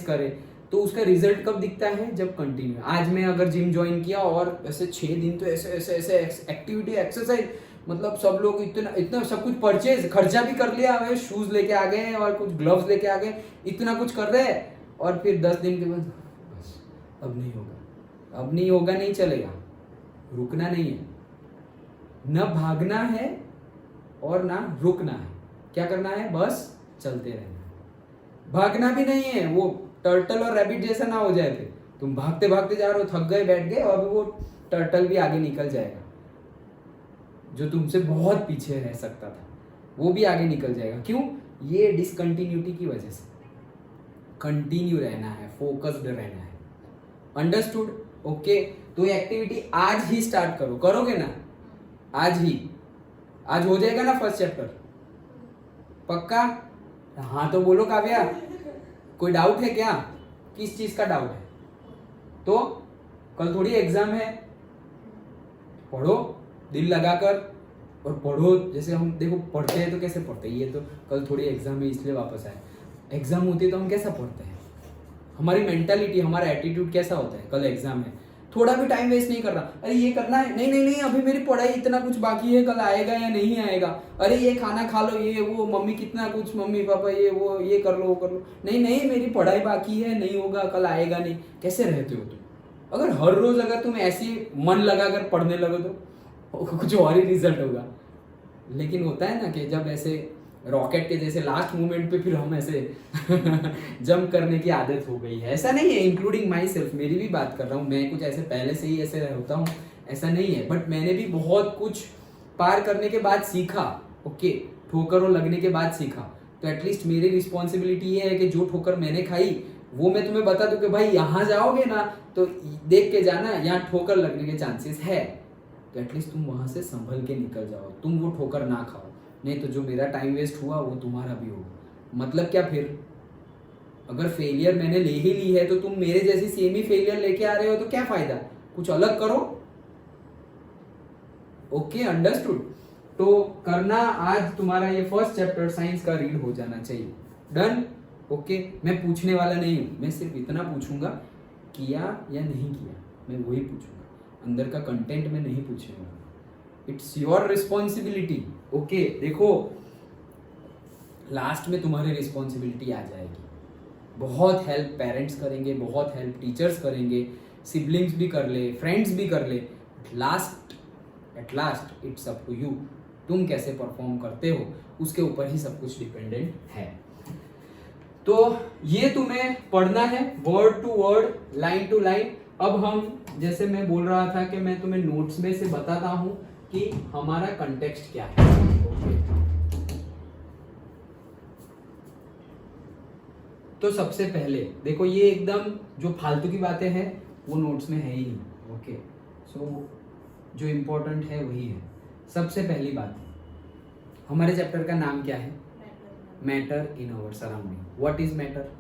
[SPEAKER 1] करें तो उसका रिजल्ट कब दिखता है, जब कंटिन्यू। आज मैं अगर जिम ज्वाइन किया और ऐसे 6 दिन तो ऐसे एक्टिविटी एक्सरसाइज, मतलब सब लोग इतना सब कुछ परचेज खर्चा भी कर लिया, हमें शूज लेके आ गए और कुछ ग्लव्स लेके आ गए, इतना कुछ कर रहे हैं और फिर 10 दिन के बाद बस अब नहीं होगा, नहीं चलेगा। रुकना नहीं है, न भागना है और ना रुकना है। क्या करना है, बस चलते रहना है। भागना भी नहीं है, वो टर्टल और रैबिट जैसा ना हो जाए, फिर तुम भागते भागते जा रहे हो, थक गए, बैठ गए और वो टर्टल भी आगे निकल जाएगा, जो तुमसे बहुत पीछे रह सकता था वो भी आगे निकल जाएगा। क्यों, ये डिसकंटिन्यूटी की वजह से। कंटिन्यू रहना है, फोकस्ड रहना है। अंडरस्टूड? ओके तो ये एक्टिविटी आज ही स्टार्ट करो, करोगे ना आज ही? आज हो जाएगा ना फर्स्ट चैप्टर, पक्का? हाँ तो बोलो काव्या, कोई डाउट है क्या? किस चीज का डाउट है? तो कल थोड़ी एग्जाम है, पढ़ो दिल लगाकर और पढ़ो। जैसे हम देखो पढ़ते हैं तो कैसे पढ़ते हैं, ये तो कल थोड़ी एग्जाम है इसलिए वापस आए। एग्जाम होती है तो हम कैसा पढ़ते हैं, हमारी मेंटालिटी, हमारा एटीट्यूड कैसा होता है, कल एग्जाम है थोड़ा भी टाइम वेस्ट नहीं करना। अरे ये करना है, नहीं अभी मेरी पढ़ाई इतना कुछ बाकी है, कल आएगा या नहीं आएगा। अरे ये खाना खा लो, ये वो, मम्मी कितना कुछ, मम्मी पापा ये वो, ये कर लो वो कर लो। नहीं मेरी पढ़ाई बाकी है, नहीं होगा, कल आएगा नहीं। कैसे रहते हो तुम? अगर हर रोज अगर तुम ऐसी मन लगाकर पढ़ने लगो तो कुछ और ही रिजल्ट होगा। लेकिन होता है ना कि जब ऐसे रॉकेट के जैसे लास्ट मोमेंट पे फिर हम ऐसे जंप करने की आदत हो गई है। ऐसा नहीं है, इंक्लूडिंग माई सेल्फ, मेरी भी बात कर रहा हूँ। मैं कुछ ऐसे पहले से ही ऐसे होता हूँ ऐसा नहीं है, बट मैंने भी बहुत कुछ पार करने के बाद सीखा। ओके ठोकरों लगने के बाद सीखा, तो एटलीस्ट मेरी रिस्पॉन्सिबिलिटी ये है कि जो ठोकर मैंने खाई वो मैं तुम्हें बता दूं कि भाई यहाँ जाओगे ना तो देख के जाना, यहाँ ठोकर लगने के चांसेस है, तो एटलीस्ट तुम वहां से संभल के निकल जाओ, तुम वो ठोकर ना खाओ। नहीं तो जो मेरा टाइम वेस्ट हुआ वो तुम्हारा भी होगा। मतलब क्या, फिर अगर फेलियर मैंने ले ही ली है तो तुम मेरे जैसी सेम ही फेलियर लेके आ रहे हो तो क्या फायदा, कुछ अलग करो। Okay understood? तो करना आज तुम्हारा ये फर्स्ट चैप्टर साइंस का रीड हो जाना चाहिए। डन? ओके मैं पूछने वाला नहीं हूं, मैं सिर्फ इतना पूछूंगा किया या नहीं किया, मैं वही पूछूंगा, अंदर का कंटेंट में नहीं पूछने वाला। It's your responsibility. ओके देखो लास्ट में तुम्हारी रिस्पॉन्सिबिलिटी आ जाएगी। बहुत हेल्प पेरेंट्स करेंगे, बहुत हेल्प टीचर्स करेंगे, सिबलिंग्स भी कर ले, फ्रेंड्स भी कर ले, at last it's up to you. तुम कैसे परफॉर्म करते हो उसके ऊपर ही सब कुछ डिपेंडेंट है। तो ये तुम्हें पढ़ना है word to word, line to line. अब हम, जैसे मैं बोल रहा था कि मैं तुम्हें नोट्स में से बताता हूं कि हमारा कंटेक्स्ट क्या है। तो सबसे पहले देखो, ये एकदम जो फालतू की बातें हैं वो नोट्स में है ही नहीं। ओके सो जो इम्पोर्टेंट है वही है। सबसे पहली बात, हमारे चैप्टर का नाम क्या है? Matter in our surrounding. What is matter?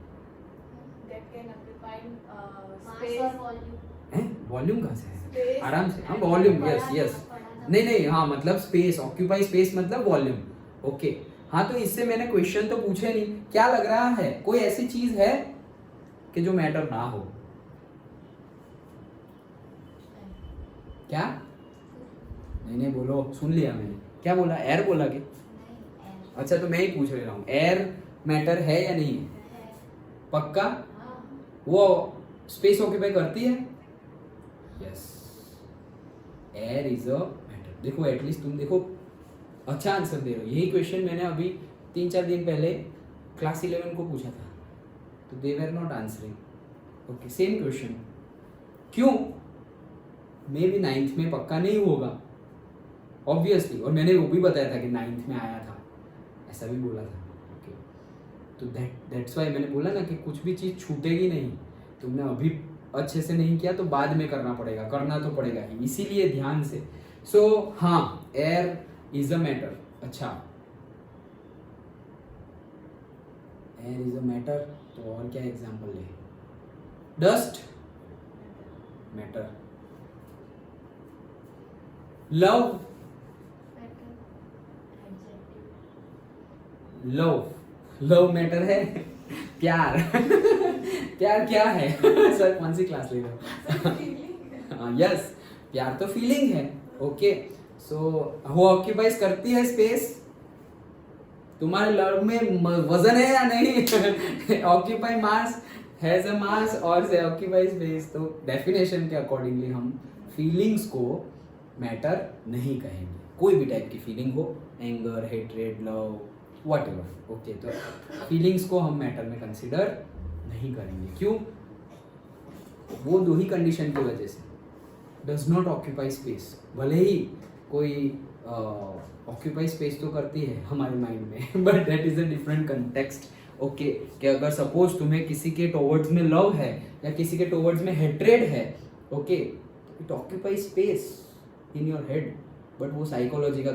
[SPEAKER 1] Volume कहाँ से है? आराम से, हाँ वॉल्यूम, यस नहीं हाँ मतलब स्पेस, ऑक्यूपाई स्पेस मतलब वॉल्यूम। ओके हाँ तो इससे मैंने क्वेश्चन तो पूछे नहीं। क्या लग रहा है, कोई ऐसी चीज है कि जो मैटर ना हो? क्या? नहीं बोलो, सुन लिया मैंने। क्या बोला? एयर बोला कि? अच्छा तो मैं ही पूछ रहा हूँ, एयर मैटर है या नहीं है? पक्का? वो स्पेस ऑक्यूपाई करती है? Yes, air is a matter. देखो एटलीस्ट तुम देखो अच्छा आंसर दे रहे हो। यही क्वेश्चन मैंने अभी 3-4 दिन पहले क्लास 11 को पूछा था, तो they were not answering. Okay, same question. क्यों? मे भी 9th में पक्का नहीं होगा ऑब्वियसली, और मैंने वो भी बताया था कि 9th में आया था, ऐसा भी बोला था। ओके, तो दैट्स वाई मैंने बोला ना कि कुछ भी चीज़ छूटेगी नहीं। तुमने अभी अच्छे से नहीं किया तो बाद में करना पड़ेगा, करना तो पड़ेगा ही, इसीलिए ध्यान से। सो हाँ, एयर इज अ मैटर। अच्छा, एयर इज अ मैटर, तो और क्या एग्जांपल ले? Dust matter, love love matter है, प्यार प्यार क्या है? सर कौन सी क्लास ले रहे हो? यस, प्यार तो फीलिंग है। ओके, सो वो ऑक्यूपाइज करती है स्पेस। तुम्हारे लव में वजन है या नहीं? ऑक्यूपाई मास, हैज अ मास और से ऑक्यूपाई स्पेस। तो डेफिनेशन के अकॉर्डिंगली हम फीलिंग्स को मैटर नहीं कहेंगे। कोई भी टाइप की फीलिंग हो, anger, hatred, love, whatever. Okay, तो फीलिंग्स को हम मैटर में कंसीडर नहीं करेंगे। क्यों? वो दो ही कंडीशन की वजह से, डज नॉट ऑक्यूपाई स्पेस। भले ही कोई ऑक्यूपाई स्पेस तो करती है हमारे माइंड में, but that is a different context. Okay, कि अगर सपोज तुम्हें किसी के टुवर्ड्स में लव है या किसी के टुवर्ड्स में हेट्रेड है, okay, it occupy space in your head, but वो साइकोलॉजी का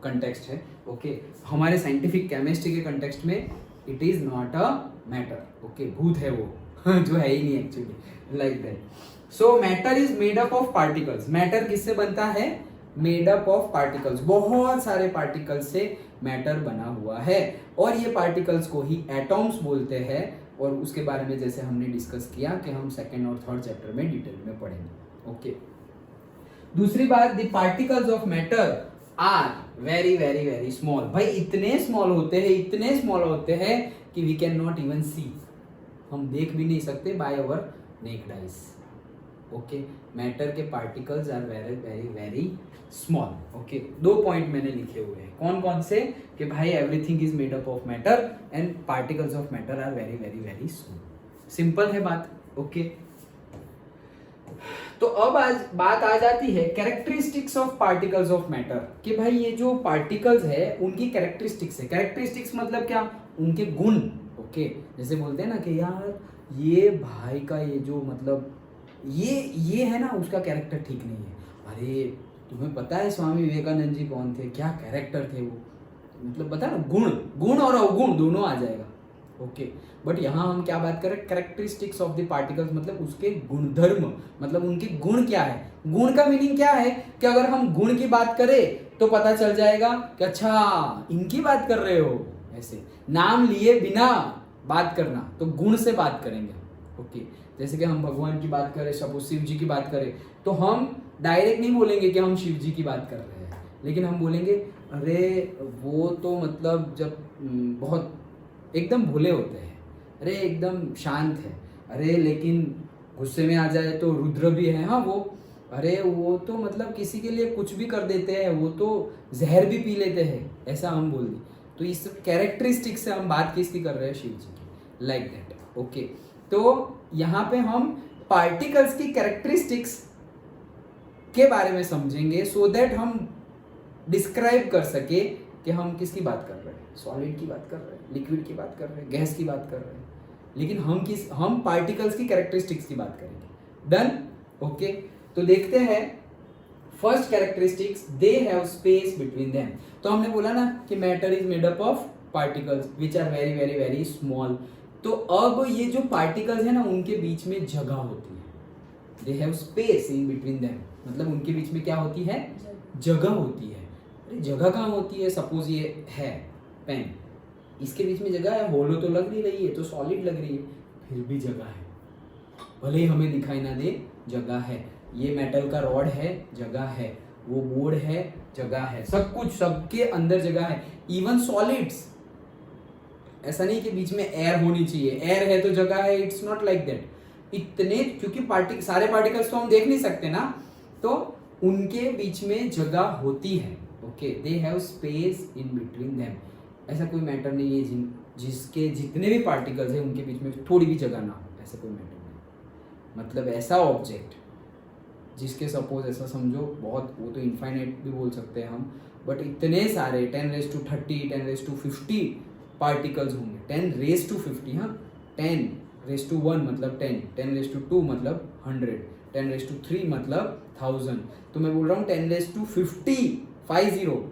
[SPEAKER 1] कंटेक्स्ट है। ओके, हमारे साइंटिफिक केमिस्ट्री के कंटेक्स्ट में it is not a matter. Okay, भूत है वो जो है ही नहीं actually, like that. So matter is made up of particles. Matter किससे बनता है? Made up of particles. बहुत सारे पार्टिकल्स से मैटर बना हुआ है, और ये पार्टिकल्स को ही एटॉम्स बोलते हैं, और उसके बारे में जैसे हमने डिस्कस किया कि हम 2nd और 3rd चैप्टर में डिटेल में पढ़ेंगे। ओके, दूसरी बात, the particles of matter are very very very small. भाई इतने स्मॉल होते हैं, इतने स्मॉल होते हैं कि we can not even see, हम देख भी नहीं सकते by our naked eyes. Okay, matter के particles are very very very small. Okay, 2 point मैंने लिखे हुए हैं। कौन कौन से? कि भाई everything is made up of matter and particles of matter are very very very small. Simple है बात। ओके, तो अब आज बात आ जाती है characteristics of particles of matter, कि भाई ये जो पार्टिकल्स है उनकी कैरेक्टरिस्टिक्स है। कैरेक्टरिस्टिक्स मतलब क्या? उनके गुण। ओके, जैसे बोलते हैं ना कि यार ये भाई का ये जो मतलब ये है ना, उसका कैरेक्टर ठीक नहीं है। अरे तुम्हें पता है स्वामी विवेकानंद जी कौन थे? क्या कैरेक्टर थे वो, मतलब बता ना, गुण, गुण और अवगुण दोनों आ जाएगा। ओके, बट यहाँ हम क्या बात करें? कैरेक्टरिस्टिक्स ऑफ द पार्टिकल्स, मतलब उसके गुणधर्म, मतलब उनके गुण क्या है। गुण का मीनिंग क्या है? कि अगर हम गुण की बात करें तो पता चल जाएगा कि अच्छा इनकी बात कर रहे हो। ऐसे नाम लिए बिना बात करना, तो गुण से बात करेंगे। ओके, जैसे कि हम भगवान की बात करें, सपोज शिव जी की बात करें, तो हम डायरेक्ट नहीं बोलेंगे कि हम शिव जी की बात कर रहे हैं, लेकिन हम बोलेंगे अरे वो तो मतलब जब बहुत एकदम भोले होते हैं, अरे एकदम शांत है, अरे लेकिन गुस्से में आ जाए तो रुद्र भी है, हाँ वो, अरे वो तो मतलब किसी के लिए कुछ भी कर देते हैं, वो तो जहर भी पी लेते हैं, ऐसा हम बोल दें। तो इस कैरेक्टरिस्टिक से हम बात किसकी कर रहे हैं? शिव जी की, लाइक दैट। ओके, तो यहाँ पे हम पार्टिकल्स की कैरेक्टरिस्टिक्स के बारे में समझेंगे, सो दैट हम डिस्क्राइब कर सके कि हम किसकी बात कर रहे हैं। सॉलिड की बात कर रहे हैं, लिक्विड की बात कर रहे हैं, गैस की बात कर रहे हैं, लेकिन हम पार्टिकल्स की कैरेक्टरिस्टिक्स की बात करेंगे। डन? ओके, तो देखते हैं first characteristics, they have space between them. तो हमने बोला ना कि matter is made up of particles which are very very very small. तो अब ये जो पार्टिकल्स है ना, उनके बीच में जगह होती है। दे have space in between them, मतलब उनके बीच में क्या होती है? जगह होती है। अरे जगह कहाँ होती है? सपोज ये है पेन, इसके बीच में जगह है, होलो तो लग नहीं रही है, तो सॉलिड लग रही है, फिर भी जगह है, भले ही हमें दिखाई ना दे, जगह है। ये मेटल का रॉड है, जगह है, वो बोर्ड है, जगह है, सब कुछ, सबके अंदर जगह है। इवन सॉलिड्स, ऐसा नहीं कि बीच में एयर होनी चाहिए, एयर है तो जगह है, इट्स नॉट लाइक दैट। इतने, क्योंकि सारे पार्टिकल्स तो हम देख नहीं सकते ना, तो उनके बीच में जगह होती है। Okay, okay, they have space in between them. ऐसा कोई मैटर नहीं है जिसके जितने भी पार्टिकल्स हैं उनके बीच में थोड़ी भी जगह ना हो, ऐसा कोई मैटर नहीं। मतलब ऐसा ऑब्जेक्ट जिसके सपोज ऐसा समझो बहुत, वो तो इनफाइनाइट भी बोल सकते हैं हम, बट इतने सारे 10⁻30 10⁻50 पार्टिकल्स होंगे। 10⁻50, हाँ, 10⁻1 मतलब 10, 10⁻2 मतलब 100, 10⁻3 मतलब 1000। तो मैं बोल रहा हूँ 10⁻50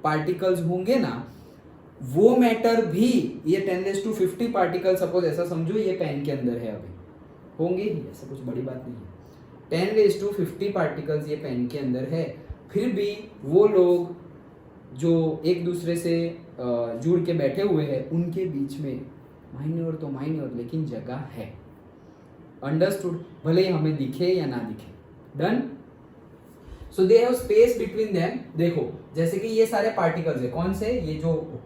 [SPEAKER 1] पार्टिकल्स होंगे ना, वो मैटर भी ये 10⁻50 पार्टिकल सपोज ऐसा समझो ये पेन के अंदर है, अभी होंगे ही, ऐसा कुछ बड़ी बात नहीं है। 10⁻50 पार्टिकल्स ये पेन के अंदर है, फिर भी वो लोग जो एक दूसरे से जुड़ के बैठे हुए हैं उनके बीच में माइन्योर तो माइन्योर लेकिन जगह है। अंडरस्टूड? भले ही हमें दिखे या ना दिखे। Done? So they have space between them. देखो जैसे कि ये सारे पार्टिकल्स है, कौन से, ये जो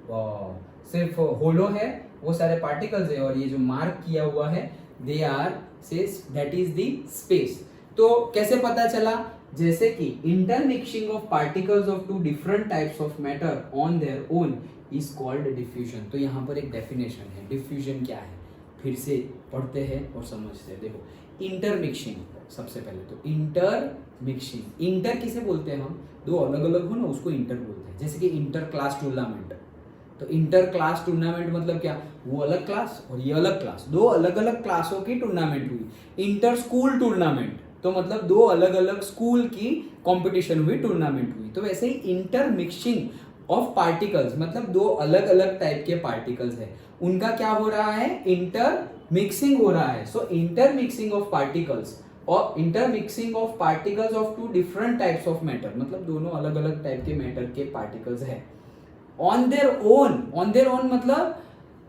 [SPEAKER 1] सिर्फ होलो है वो सारे पार्टिकल्स है, और ये जो मार्क किया हुआ है they are says that is the space. तो कैसे पता चला? जैसे कि intermixing of particles of two different types of matter on their own is called diffusion. तो यहाँ पर एक डेफिनेशन है, डिफ्यूजन क्या है, फिर से पढ़ते हैं और समझते हैं। देखो इंटरमिक्सिंग, सबसे पहले तो इंटरमिक्सिंग, इंटर किसे बोलते हैं हम, दो अलग अलग हो ना उसको इंटर बोलते हैं। जैसे कि इंटर क्लास टूर्नामेंट, तो इंटर क्लास टूर्नामेंट मतलब क्या, वो अलग क्लास और ये अलग क्लास, दो अलग अलग क्लासों की टूर्नामेंट हुई। इंटर स्कूल टूर्नामेंट तो मतलब दो अलग अलग स्कूल की कंपटीशन हुई, टूर्नामेंट हुई। तो वैसे ही इंटरमिक्सिंग ऑफ पार्टिकल्स मतलब दो अलग अलग टाइप के पार्टिकल्स है, उनका क्या हो रहा है, इंटरमिक्सिंग हो रहा है। सो इंटरमिक्सिंग ऑफ पार्टिकल्स और intermixing of particles of two different types of matter, मतलब दोनों अलग अलग टाइप के मैटर के पार्टिकल्स है। ऑन देयर ओन मतलब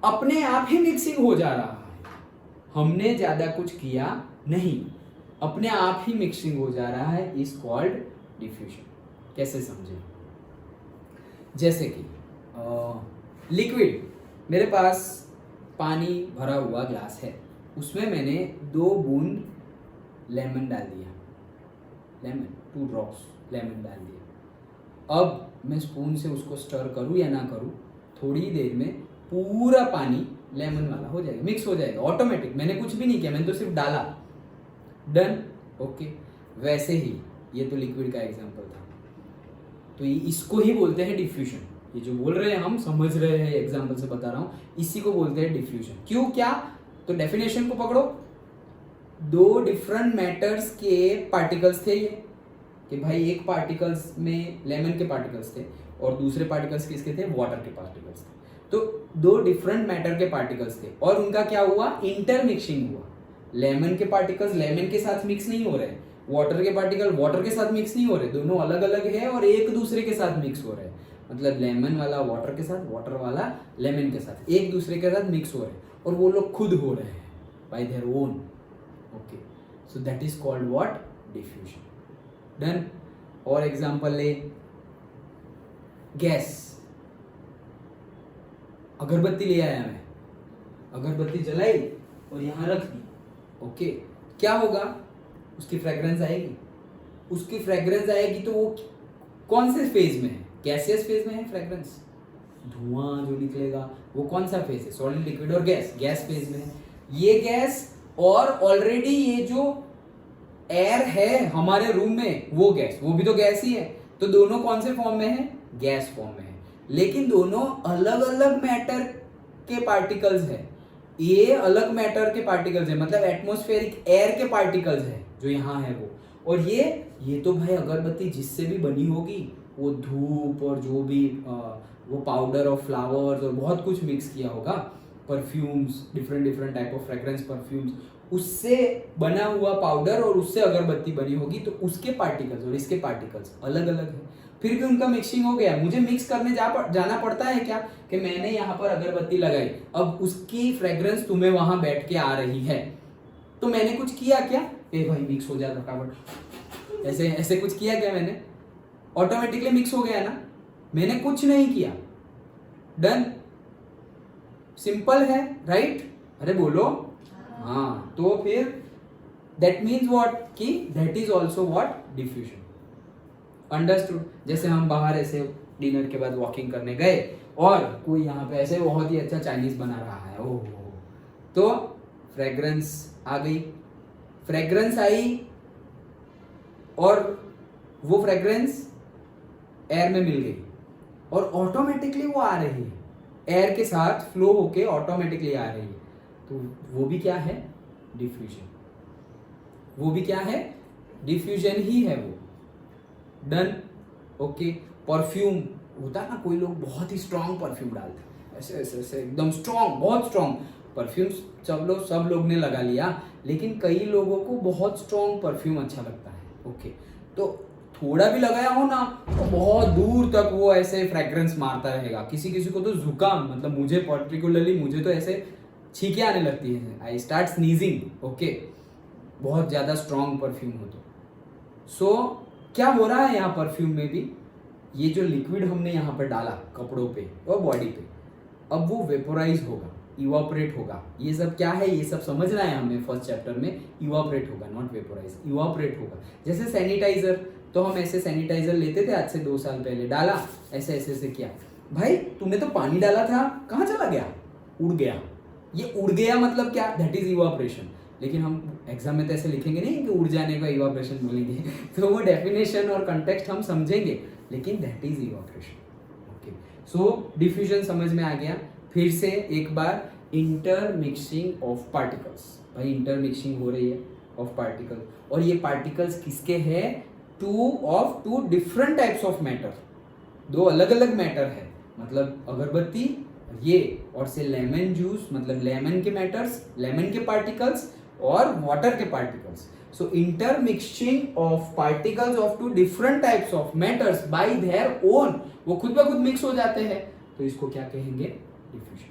[SPEAKER 1] अपने आप ही मिक्सिंग हो जा रहा है, हमने ज्यादा कुछ किया नहीं, अपने आप ही मिक्सिंग हो जा रहा है, इज कॉल्ड डिफ्यूजन। कैसे समझे? जैसे कि लिक्विड, मेरे पास पानी भरा हुआ ग्लास है, उसमें मैंने 2 बूंद लेमन डाल दिया, लेमन 2 ड्रॉप्स लेमन डाल दिया। अब मैं स्पून से उसको स्टर करूं या ना करूं, थोड़ी देर में पूरा पानी लेमन वाला हो जाएगा, मिक्स हो जाएगा ऑटोमेटिक, मैंने कुछ भी नहीं किया, मैंने तो सिर्फ डाला। डन? ओके। वैसे ही ये तो लिक्विड का एग्जांपल था, तो ये इसको ही बोलते हैं डिफ्यूजन। ये जो बोल रहे हैं हम समझ रहे हैं, एग्जांपल से बता रहा हूं, इसी को बोलते हैं डिफ्यूजन। क्यों, क्या? तो डेफिनेशन को पकड़ो, 2 डिफरेंट मैटर्स के पार्टिकल्स थे ये, कि भाई एक पार्टिकल्स में लेमन के पार्टिकल्स थे और दूसरे पार्टिकल्स किसके थे, वाटर के पार्टिकल्स थे। तो 2 डिफरेंट मैटर के पार्टिकल्स थे और उनका क्या हुआ, इंटरमिक्सिंग हुआ। लेमन के पार्टिकल्स लेमन के साथ मिक्स नहीं हो रहे, वाटर के पार्टिकल वाटर के साथ मिक्स नहीं हो रहे, दोनों अलग अलग है और एक दूसरे के साथ मिक्स हो रहे हैं। मतलब लेमन वाला वाटर के साथ, वाटर वाला लेमन के साथ एक दूसरे के साथ मिक्स हो रहे हैं, और वो लोग खुद हो रहे हैं bye their own. Okay, so that is called what, diffusion. Done? और एग्जांपल ले, गैस, अगरबत्ती ले आया मैं, अगरबत्ती जलाई और यहां रख दी। ओके, क्या होगा, उसकी फ्रेग्रेंस आएगी, उसकी फ्रेग्रेंस आएगी तो वो कौन से फेज में है, गैसियस फेज में है फ्रेग्रेंस, धुआं जो निकलेगा वो कौन सा फेज है, सॉलिड, लिक्विड और गैस, गैस फेज में है। ये गैस और ऑलरेडी ये जो एयर है हमारे रूम में वो गैस, वो भी तो गैस ही है, तो दोनों कौन से फॉर्म में है, गैस फॉर्म में है, लेकिन दोनों अलग अलग मैटर के पार्टिकल्स है। ये अलग मैटर के पार्टिकल्स है, मतलब एटमॉस्फेरिक एयर के पार्टिकल्स है जो यहाँ है वो, और ये तो भाई अगरबत्ती जिससे भी बनी होगी, वो धूप और जो भी वो पाउडर ऑफ फ्लावर्स और बहुत कुछ मिक्स किया होगा, perfumes, different type of fragrance perfumes, उससे बना हुआ पाउडर और उससे अगरबत्ती बनी होगी, तो उसके पार्टिकल्स और इसके पार्टिकल्स अलग अलग है, फिर भी उनका मिक्सिंग हो गया। मुझे मिक्स करने जाना पड़ता है क्या, कि मैंने यहाँ पर अगरबत्ती लगाई, अब उसकी फ्रेग्रेंस तुम्हें वहां बैठ के आ रही है, तो मैंने कुछ किया क्या, ए भाई मिक्स हो जाए फटाफट, ऐसे कुछ किया क्या मैंने, ऑटोमेटिकली मिक्स हो गया ना, मैंने कुछ नहीं किया। डन? सिंपल है, राइट? अरे बोलो हाँ। तो फिर दैट मीन्स व्हाट, कि that is also what, diffusion. Understood? जैसे हम बाहर ऐसे डिनर के बाद वॉकिंग करने गए और कोई यहाँ पे ऐसे बहुत ही अच्छा चाइनीज बना रहा है, ओह, तो फ्रेग्रेंस आ गई, फ्रेग्रेंस आई और वो फ्रेग्रेंस एयर में मिल गई और ऑटोमेटिकली वो आ रही है, एयर के साथ फ्लो होके ऑटोमेटिकली आ रही है। तो वो भी क्या है? डिफ्यूजन। वो भी क्या है? डिफ्यूजन ही है वो। डन। ओके। परफ्यूम होता है ना, कोई लोग बहुत ही स्ट्रॉन्ग परफ्यूम डालते हैं, ऐसे ऐसे ऐसे एकदम स्ट्रॉन्ग, बहुत स्ट्रॉन्ग परफ्यूम सब लोग ने लगा लिया, लेकिन कई लोगों को बहुत स्ट्रॉन्ग परफ्यूम अच्छा लगता है। ओके, तो थोड़ा भी लगाया हो ना तो बहुत दूर तक वो ऐसे फ्रेग्रेंस मारता रहेगा। किसी किसी को तो जुकाम, मतलब मुझे पर्टिकुलरली, मुझे तो ऐसे छींके आने लगती है, आई स्टार्ट स्नीजिंग। ओके, बहुत ज़्यादा स्ट्रॉन्ग परफ्यूम हो तो। सो क्या हो रहा है यहाँ परफ्यूम में भी, ये जो लिक्विड हमने यहाँ पर डाला कपड़ों पे और बॉडी पे, अब वो वेपोराइज होगा, इवापोरेट होगा। ये सब क्या है, ये सब समझना है हमें फर्स्ट चैप्टर में। इवापोरेट होगा, नॉट वेपोराइज, इवापोरेट होगा। जैसे सैनिटाइजर, तो हम ऐसे सैनिटाइजर लेते थे आज से 2 साल पहले, डाला ऐसे ऐसे ऐसे किया, भाई तूने तो पानी डाला था, कहाँ चला गया? उड़ गया। ये उड़ गया मतलब क्या? That is evaporation. लेकिन हम एग्जाम में तो ऐसे लिखेंगे नहीं कि उड़ जाने का इवापोरेशन बोलेंगे तो वो डेफिनेशन और कंटेक्स्ट हम समझेंगे, लेकिन that is evaporation. Okay, so diffusion समझ में आ गया। फिर से एक बार, इंटरमिक्सिंग ऑफ पार्टिकल्स। भाई इंटरमिक्सिंग हो रही है ऑफ पार्टिकल, और ये पार्टिकल्स किसके हैं? Two different types of matter, 2 अलग अलग मैटर है। मतलब अगरबत्ती ये, और से लेमन जूस, मतलब लेमन के मैटर्स, लेमन के पार्टिकल्स और वाटर के particles. So intermixing of particles of 2 different types of matters bye their own, वो खुद ब खुद मिक्स हो जाते हैं, तो इसको क्या कहेंगे? डिफ्यूजन।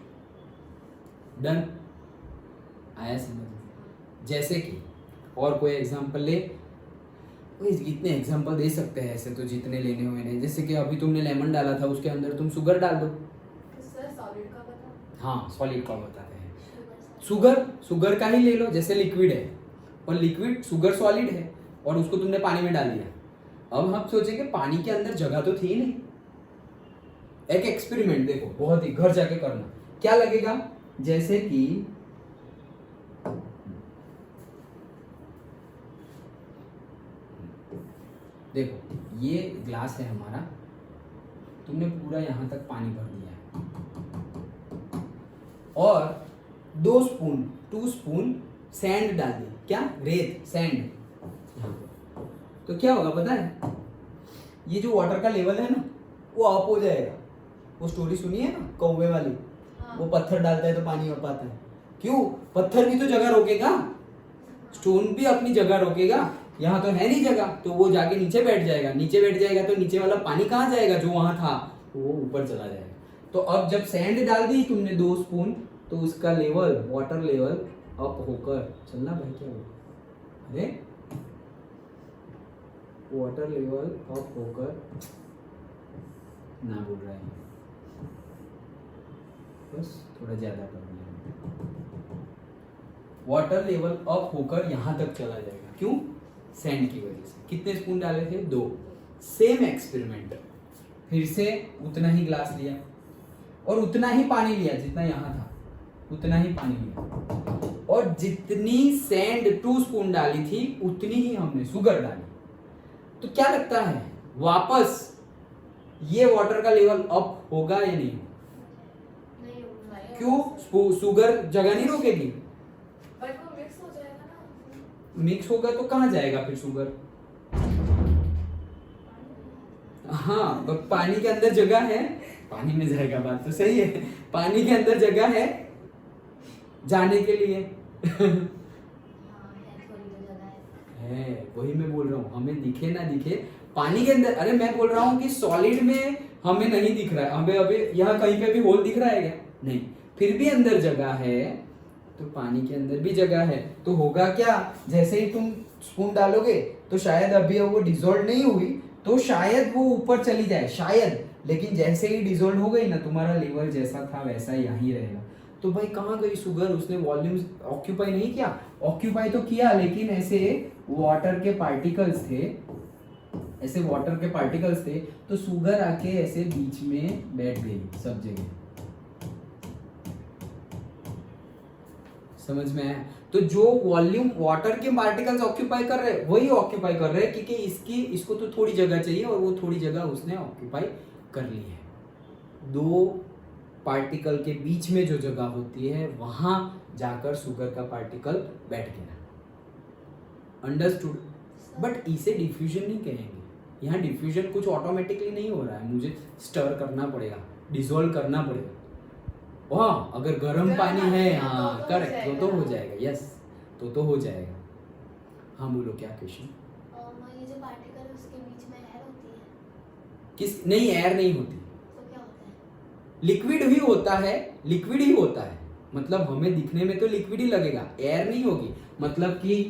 [SPEAKER 1] डन। आया समझ? जैसे कि और कोई एग्जांपल ले, इतने एग्जांपल दे सकते हैं ऐसे तो, जितने लेने हुए हैं। जैसे कि अभी तुमने लेमन डाला था, उसके अंदर तुम शुगर डाल दो।
[SPEAKER 2] सॉलिड का बता।
[SPEAKER 1] हाँ, सॉलिड का बताते हैं। शुगर का ही ले लो, जैसे लिक्विड है और लिक्विड शुगर सॉलिड है और उसको तुमने पानी में डाल दिया। अब हम सोचेंगे पानी के अंदर जगह तो थी नहीं। एक एक्सपेरिमेंट देखो, बहुत ही घर जाके करना, क्या लगेगा? जैसे कि देखो, ये ग्लास है हमारा, तुमने पूरा यहां तक पानी भर दिया है और 2 स्पून सैंड डाल दी। क्या? रेत, सैंड। तो क्या होगा पता है? ये जो वाटर का लेवल है ना, वो अप हो जाएगा। वो स्टोरी सुनी है ना कौवे वाली?
[SPEAKER 2] हाँ।
[SPEAKER 1] वो पत्थर डालता है तो पानी अप आता है। क्यों? पत्थर भी तो जगह रोकेगा, स्टोन भी अपनी जगह रोकेगा। यहाँ तो है नहीं जगह, तो वो जाके नीचे बैठ जाएगा। नीचे बैठ जाएगा तो नीचे वाला पानी कहाँ जाएगा? जो वहां था वो ऊपर चला जाएगा। तो अब जब सैंड डाल दी तुमने 2 स्पून, तो उसका लेवल, वाटर लेवल अप होकर चलना। भाई क्या हुआ? अरे वाटर लेवल अप होकर ना बोल रहा है, बस थोड़ा ज्यादा कर दिया। वाटर लेवल अप होकर यहां तक चला जाएगा। क्यों? सैंड की वजह से। कितने स्पून डाले थे? 2। सेम एक्सपेरिमेंट, फिर से उतना ही ग्लास लिया और उतना ही पानी लिया, जितना यहां था उतना ही पानी लिया, और जितनी सैंड 2 स्पून डाली थी उतनी ही हमने शुगर डाली। तो क्या लगता है, वापस ये वाटर का लेवल अप होगा या नहीं?
[SPEAKER 2] नहीं होगा।
[SPEAKER 1] क्यों? शुगर जगह नहीं रोकेगी।
[SPEAKER 2] बट वो मिक्स हो जाएगा ना।
[SPEAKER 1] मिक्स होगा तो कहाँ जाएगा फिर शुगर? हाँ, तो पानी के अंदर जगह है, पानी में जाएगा। बात तो सही है, पानी के अंदर जगह है जाने के लिए है, वही मैं बोल रहा हूँ। हमें दिखे ना दिखे पानी के अंदर, अरे मैं बोल रहा हूँ कि सॉलिड में हमें नहीं दिख रहा है, हमें अभी यहाँ कहीं पे भी होल दिख रहा है क्या? नहीं, फिर भी अंदर जगह है, तो पानी के अंदर भी जगह है। तो होगा क्या, जैसे ही तुम स्पून डालोगे तो शायद अभी वो डिसॉल्व नहीं हुई, तो शायद वो ऊपर चली जाए, शायद। लेकिन जैसे ही डिसॉल्व हो गई ना, तुम्हारा लेवल जैसा था वैसा यहीं रहेगा। तो भाई कहाँ गई शुगर? उसने वॉल्यूम ऑक्यूपाई नहीं किया, ऑक्यूपाई तो किया, लेकिन ऐसे वाटर के पार्टिकल्स थे ऐसे वाटर के पार्टिकल्स थे, तो शुगर आके ऐसे बीच में बैठ गई सब जगह। समझ में आया? तो जो वॉल्यूम वाटर के पार्टिकल्स ऑक्यूपाई कर रहे हैं वही ऑक्यूपाई कर रहे हैं, क्योंकि इसको तो थोड़ी जगह चाहिए और वो थोड़ी जगह उसने ऑक्यूपाई कर ली है। दो पार्टिकल के बीच में जो जगह होती है वहां जाकर शुगर का पार्टिकल बैठ गया। अंडरस्टूड? बट इसे डिफ्यूजन नहीं कहेंगे। यहाँ डिफ्यूजन कुछ ऑटोमेटिकली नहीं हो रहा है, मुझे स्टर करना पड़ेगा, डिसॉल्व करना पड़ेगा। वाह, अगर गर्म पानी है, हाँ करेक्ट, तो हो जाएगा। यस, तो हो जाएगा। हाँ बोलो, क्या क्वेश्चन?
[SPEAKER 2] ये जो पार्टिकल है उसके बीच में एयर होती है?
[SPEAKER 1] किस? नहीं, एयर नहीं होती,
[SPEAKER 2] तो क्या होता है?
[SPEAKER 1] लिक्विड ही होता है, लिक्विड ही होता है। मतलब हमें दिखने में तो लिक्विड ही लगेगा, एयर नहीं होगी। मतलब कि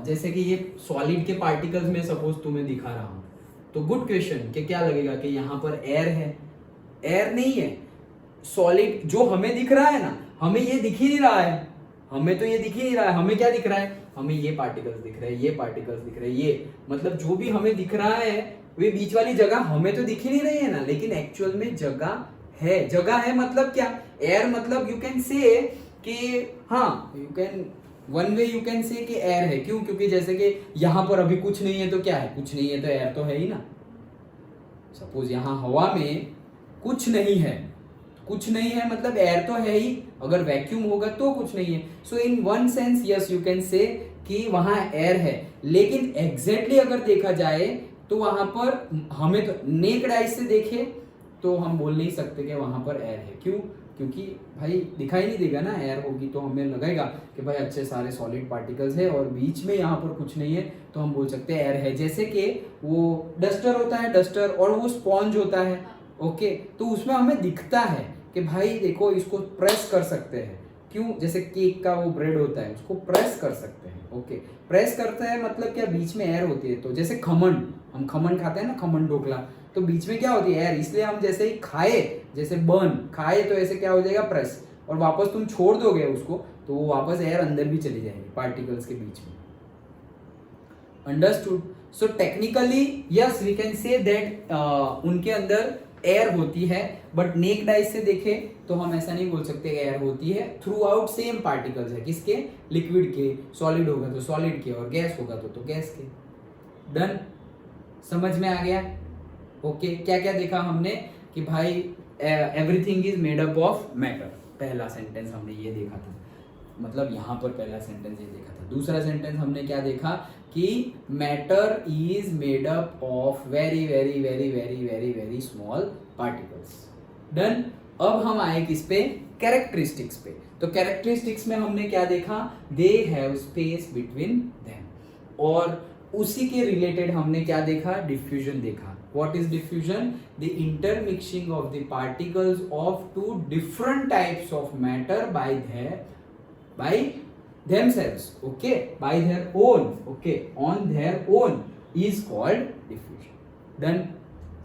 [SPEAKER 1] जैसे कि ये सॉलिड के पार्टिकल्स में सपोज तुम्हें दिखा रहा हूं, तो गुड क्वेश्चन कि क्या लगेगा कि यहाँ पर एयर है? एयर नहीं है। सॉलिड जो हमें दिख रहा है ना, हमें ये दिख ही नहीं रहा है, हमें तो ये दिख ही नहीं रहा है। हमें क्या दिख रहा है? हमें ये पार्टिकल्स दिख रहे हैं, ये पार्टिकल्स दिख रहे हैं, ये मतलब जो भी हमें दिख रहा है वे बीच वाली जगह हमें तो दिख ही नहीं रही है ना, लेकिन एक्चुअल में जगह है। जगह है मतलब क्या? एयर मतलब यू कैन से कि हाँ, you can one way you can say कि एयर है। क्यों? क्योंकि जैसे कि यहाँ पर अभी कुछ नहीं है तो क्या है? कुछ नहीं है तो एयर तो है ही ना। सपोज यहाँ हवा में कुछ नहीं है, कुछ नहीं है मतलब एयर तो है ही। अगर वैक्यूम होगा तो कुछ नहीं है। So in one sense yes you can say कि वहां एयर है, लेकिन एग्जैक्टली अगर देखा जाए तो वहां पर हमें तो नेक्ड आई से देखे तो हम बोल नहीं सकते कि वहां पर एयर है। क्यों? क्योंकि भाई दिखाई नहीं देगा ना, एयर होगी तो हमें लगेगा कि भाई अच्छे सारे सॉलिड पार्टिकल्स है और बीच में यहाँ पर कुछ नहीं है, तो हम बोल सकते हैं एयर है। जैसे कि वो डस्टर होता है, डस्टर, और वो स्पॉन्ज होता है, ओके, तो उसमें हमें दिखता है कि भाई देखो इसको प्रेस कर सकते हैं। क्यों? जैसे केक का वो ब्रेड होता है, उसको प्रेस कर सकते हैं, ओके। प्रेस करते हैं मतलब क्या? बीच में एयर होती है। तो जैसे खमन, हम खमन खाते हैं ना, खमन ढोकला, तो बीच में क्या होती है? एयर। इसलिए हम जैसे ही खाए, जैसे बर्न खाए, तो ऐसे क्या हो जाएगा? प्रेस, और वापस तुम छोड़ दोगे उसको तो वो वापस एयर अंदर भी चली जाएगी पार्टिकल्स के बीच में। Understood? So technically yes we can say that उनके अंदर एयर होती है, बट नेक्ड आई से देखें तो हम ऐसा नहीं बोल सकते एयर होती है। थ्रू आउट सेम पार्टिकल्स है। किसके? लिक्विड के। सॉलिड होगा तो सॉलिड के, और गैस होगा तो गैस के। डन? समझ में आ गया? ओके, क्या क्या देखा हमने कि भाई everything is made up of matter. पहला सेंटेंस हमने ये देखा था, मतलब यहाँ पर पहला सेंटेंस ये देखा था। दूसरा सेंटेंस हमने क्या देखा कि matter is made up of very very very very very very small particles. Done? अब हम आए किस पे? कैरेक्टरिस्टिक्स पे। तो कैरेक्टरिस्टिक्स में हमने क्या देखा? दे हैव स्पेस बिटवीन देम। और उसी के रिलेटेड हमने क्या देखा? डिफ्यूजन देखा। What is diffusion? The intermixing of the particles of two different types of matter by themselves, okay, by their own, okay, on their own is called diffusion. Done?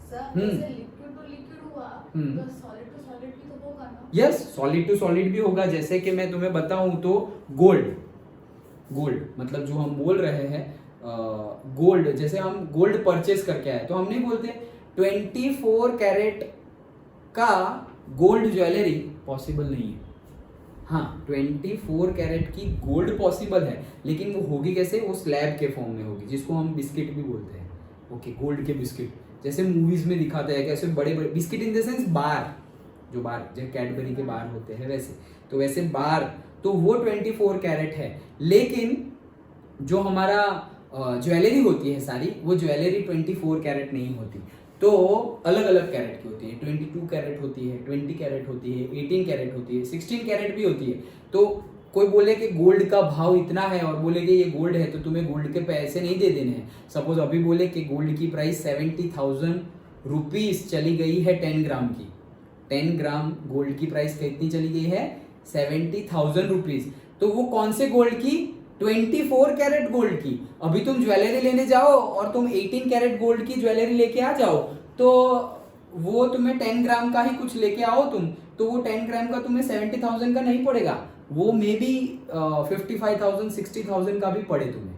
[SPEAKER 2] Sir जैसे liquid to liquid हुआ तो solid to solid भी तो होगा ना?
[SPEAKER 1] Yes, solid to solid भी होगा। जैसे कि मैं तुम्हें बताऊं तो गोल्ड मतलब जो हम बोल रहे हैं गोल्ड, जैसे हम गोल्ड परचेस करके आए तो हम नहीं बोलते 24 कैरेट का गोल्ड ज्वेलरी पॉसिबल नहीं है। हाँ, 24 कैरेट की गोल्ड पॉसिबल है, लेकिन वो होगी कैसे? वो स्लैब के फॉर्म में होगी, जिसको हम बिस्किट भी बोलते हैं, ओके, गोल्ड के बिस्किट। जैसे मूवीज में दिखाते हैं कैसे बड़े बड़े बिस्किट, इन द सेंस बार, जो कैडबरी के बार होते हैं वैसे, तो वैसे बार, तो वो 24 कैरेट है। लेकिन जो हमारा ज्वेलरी होती है सारी, वो ज्वेलरी 24 कैरेट नहीं होती, तो अलग अलग कैरेट की होती है। 22 कैरेट होती है, 20 कैरेट होती है, 18 कैरेट होती है, 16 कैरेट भी होती है। तो कोई बोले कि गोल्ड का भाव इतना है और बोले कि ये गोल्ड है तो तुम्हें गोल्ड के पैसे नहीं दे देने हैं। सपोज अभी बोले कि गोल्ड की प्राइस 70,000 रुपीज चली गई है 10 ग्राम की। 10 ग्राम गोल्ड की प्राइस कितनी चली गई है? 70,000 रुपीज। तो वो कौन से गोल्ड की? 24 कैरेट गोल्ड की। अभी तुम ज्वेलरी लेने जाओ और तुम 18 कैरेट गोल्ड की ज्वेलरी लेके आ जाओ, तो वो तुम्हें 10 ग्राम का ही कुछ लेके आओ तुम, तो वो 10 ग्राम का तुम्हें 70,000 का नहीं पड़ेगा, वो मे बी 55,000 60,000 का भी पड़े तुम्हें।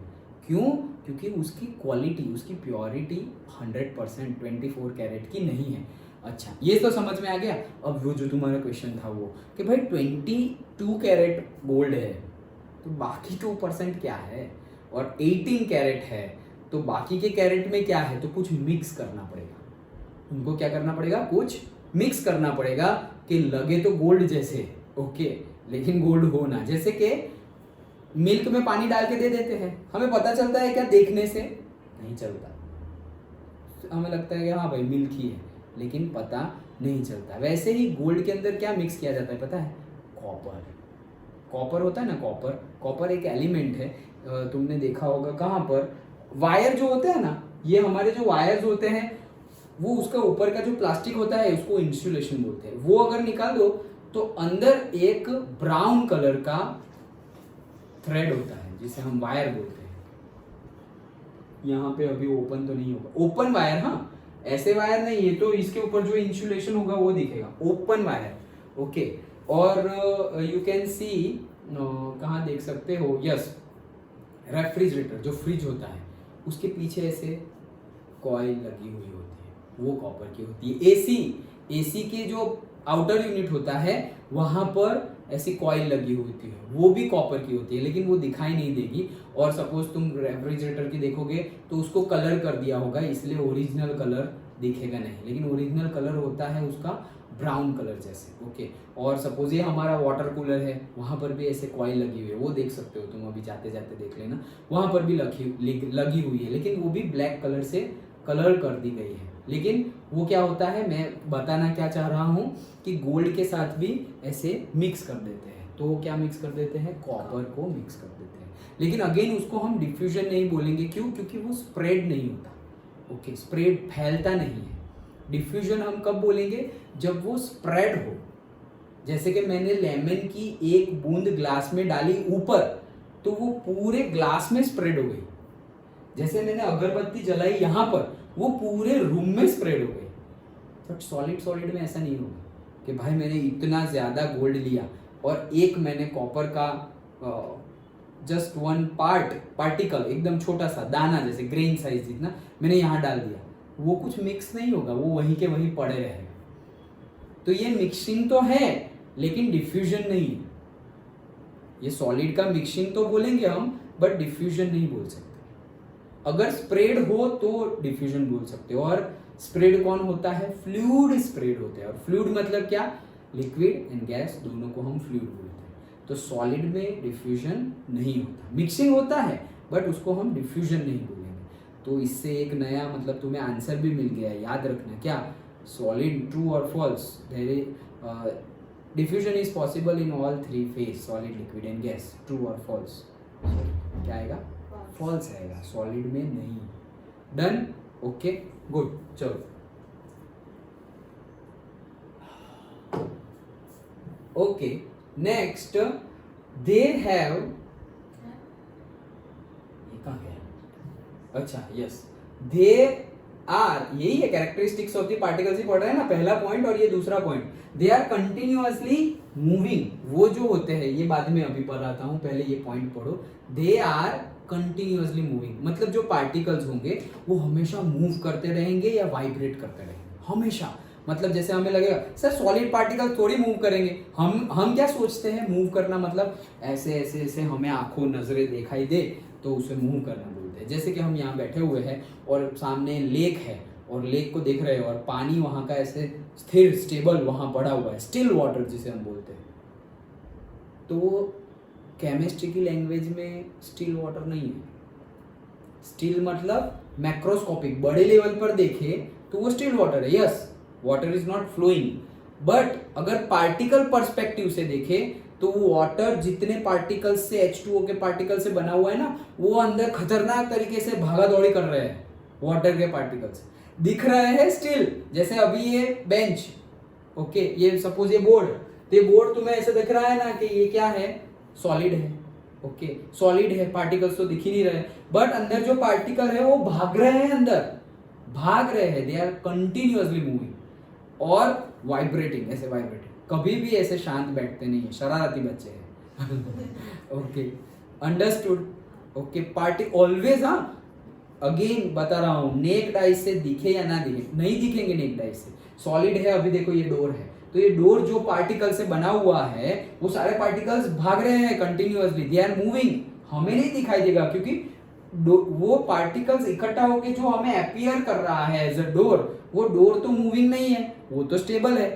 [SPEAKER 1] क्यों? क्योंकि उसकी क्वालिटी, उसकी प्योरिटी 100% 24 कैरेट की नहीं है। अच्छा, ये तो समझ में आ गया। अब वो जो तुम्हारा क्वेश्चन था वो कि भाई 22 कैरेट गोल्ड है तो बाकी 2% क्या है, और 18 कैरेट है तो बाकी के कैरेट में क्या है, तो कुछ मिक्स करना पड़ेगा। उनको क्या करना पड़ेगा? कुछ मिक्स करना पड़ेगा कि लगे तो गोल्ड जैसे, ओके, लेकिन गोल्ड हो ना। जैसे कि मिल्क में पानी डाल के दे देते हैं, हमें पता चलता है क्या? देखने से नहीं चलता, हमें लगता है कि हाँ भाई मिल्क ही है, लेकिन पता नहीं चलता। वैसे ही गोल्ड के अंदर क्या मिक्स किया जाता है पता है? कॉपर। कॉपर होता है ना, कॉपर। कॉपर एक एलिमेंट है, तुमने देखा होगा कहाँ पर, वायर जो होते हैं ना, ये हमारे जो वायर्स होते हैं वो उसका ऊपर का जो प्लास्टिक होता है उसको इंसुलेशन बोलते हैं। वो अगर निकाल दो तो अंदर एक ब्राउन कलर का थ्रेड होता है जिसे हम वायर बोलते हैं। यहाँ पे अभी ओपन तो नहीं होगा, ओपन वायर, हाँ ऐसे वायर नहीं, ये तो इसके ऊपर जो इंसुलेशन होगा वो दिखेगा, ओपन वायर, ओके। और यू कैन सी, कहाँ देख सकते हो, यस, रेफ्रिजरेटर जो फ्रिज होता है उसके पीछे ऐसे कॉइल लगी हुई होती है, वो कॉपर की होती है। एसी के जो आउटर यूनिट होता है वहां पर ऐसी कॉइल लगी हुई होती है, वो भी कॉपर की होती है, लेकिन वो दिखाई नहीं देगी। और सपोज तुम रेफ्रिजरेटर की देखोगे तो उसको कलर कर दिया होगा, इसलिए ओरिजिनल कलर दिखेगा नहीं, लेकिन ओरिजिनल कलर होता है उसका ब्राउन कलर जैसे, ओके। और सपोज ये हमारा वाटर कूलर है, वहां पर भी ऐसे कॉइल लगी हुई है, वो देख सकते हो तुम, अभी जाते जाते देख लेना, वहां पर भी लगी हुई है, लेकिन वो भी ब्लैक कलर से कलर कर दी गई है। लेकिन वो क्या होता है, मैं बताना क्या चाह रहा हूँ कि गोल्ड के साथ भी ऐसे मिक्स कर देते हैं। तो वो क्या मिक्स कर देते हैं? कॉपर को मिक्स कर देते हैं। लेकिन अगेन उसको हम डिफ्यूजन नहीं बोलेंगे, क्यों? क्योंकि वो स्प्रेड नहीं होता, ओके, स्प्रेड फैलता नहीं है। डिफ्यूजन हम कब बोलेंगे? जब वो स्प्रेड हो। जैसे कि मैंने लेमन की एक बूंद ग्लास में डाली ऊपर, तो वो पूरे ग्लास में स्प्रेड हो गई। जैसे मैंने अगरबत्ती जलाई यहाँ पर, वो पूरे रूम में स्प्रेड हो गई। बट सॉलिड में ऐसा नहीं होगा कि भाई मैंने इतना ज्यादा गोल्ड लिया और एक मैंने कॉपर का जस्ट वन पार्टिकल, एकदम छोटा सा दाना जैसे ग्रेन साइज जितना मैंने यहाँ डाल दिया, वो कुछ मिक्स नहीं होगा, वो वहीं के वहीं पड़े रहेगा। तो ये मिक्सिंग तो है लेकिन डिफ्यूजन नहीं है। ये सॉलिड का मिक्सिंग तो बोलेंगे हम, बट डिफ्यूजन नहीं बोल सकते। अगर स्प्रेड हो तो डिफ्यूजन बोल सकते हो। और स्प्रेड कौन होता है? फ्लूइड स्प्रेड होते हैं। और फ्लूइड मतलब क्या? लिक्विड एंड गैस दोनों को हम फ्लूइड बोलते हैं। तो सॉलिड में डिफ्यूजन नहीं होता, मिक्सिंग होता है बट उसको हम डिफ्यूजन नहीं बोलेंगे। तो इससे एक नया मतलब तुम्हें आंसर भी मिल गया, याद रखना। क्या? सॉलिड, ट्रू और false? Diffusion is possible in all three phase, solid, liquid and gas. True और फॉल्स? क्या आएगा? फॉल्स आएगा, सॉलिड में नहीं। डन? Okay, good. चलो ओके, नेक्स्ट दे हैव, ये कहाँ गया? अच्छा, यस, दे आर, यही है कैरेक्टरिस्टिक्स ऑफ द पार्टिकल्स ही पढ़ रहे हैं ना, पहला पॉइंट और ये दूसरा point. They are continuously moving, वो जो होते हैं, ये बाद में अभी पढ़ाता हूं, पहले ये पॉइंट पढ़ो। दे आर कंटिन्यूअसली मूविंग, मतलब जो पार्टिकल्स होंगे वो हमेशा मूव करते रहेंगे या वाइब्रेट करते रहेंगे, हमेशा। मतलब जैसे हमें लगेगा सर सॉलिड पार्टिकल थोड़ी मूव करेंगे, हम क्या सोचते हैं मूव करना मतलब ऐसे ऐसे ऐसे हमें आंखों नजरें दिखाई दे तो उसे मूव करना बोलते हैं। जैसे कि हम यहाँ बैठे हुए हैं और सामने लेक है और लेक को देख रहे हो और पानी वहाँ का ऐसे स्थिर स्टेबल वहाँ पड़ा हुआ है, स्टिल वाटर जिसे हम बोलते हैं। तो केमिस्ट्री की लैंग्वेज में स्टिल वाटर नहीं है। स्टिल मतलब मैक्रोस्कोपिक, बड़े लेवल पर देखे तो वो स्टिल वाटर है। Yes, water is not flowing, but अगर पार्टिकल पर्सपेक्टिव से देखे तो वो वाटर जितने पार्टिकल से, H2O के पार्टिकल से बना हुआ है ना, वो अंदर खतरनाक तरीके से भागा दौड़ी कर रहे हैं। वाटर के पार्टिकल्स दिख रहे हैं स्टिल, जैसे अभी ये बेंच, ओके, ये सपोज ये बोर्ड, तो ये बोर्ड तुम्हें ऐसे दिख रहा है ना कि ये क्या है? सॉलिड है, ओके, सॉलिड है, पार्टिकल्स तो दिख ही नहीं रहे, बट अंदर जो पार्टिकल है वो भाग रहे हैं, अंदर भाग रहे हैं, दे आर कंटिन्यूअसली मूविंग और वाइब्रेटिंग, ऐसे वाइब्रेटिंग। कभी भी ऐसे शांत बैठते नहीं है, शरारती बच्चे हैं। Okay, understood? Okay party always, हाँ अगेन बता रहा हूं, नेक्ड आई से दिखे या ना दिखे, नहीं दिखेंगे नेक्ड आई से। सॉलिड है, अभी देखो ये डोर है, तो ये डोर जो पार्टिकल से बना हुआ है वो सारे पार्टिकल्स भाग रहे हैं कंटिन्यूअसली, दे आर मूविंग, हमें नहीं दिखाई देगा क्योंकि वो पार्टिकल्स इकट्ठा होके जो हमें अपीयर कर रहा है एज अ डोर, वो डोर तो मूविंग नहीं है, वो तो स्टेबल है।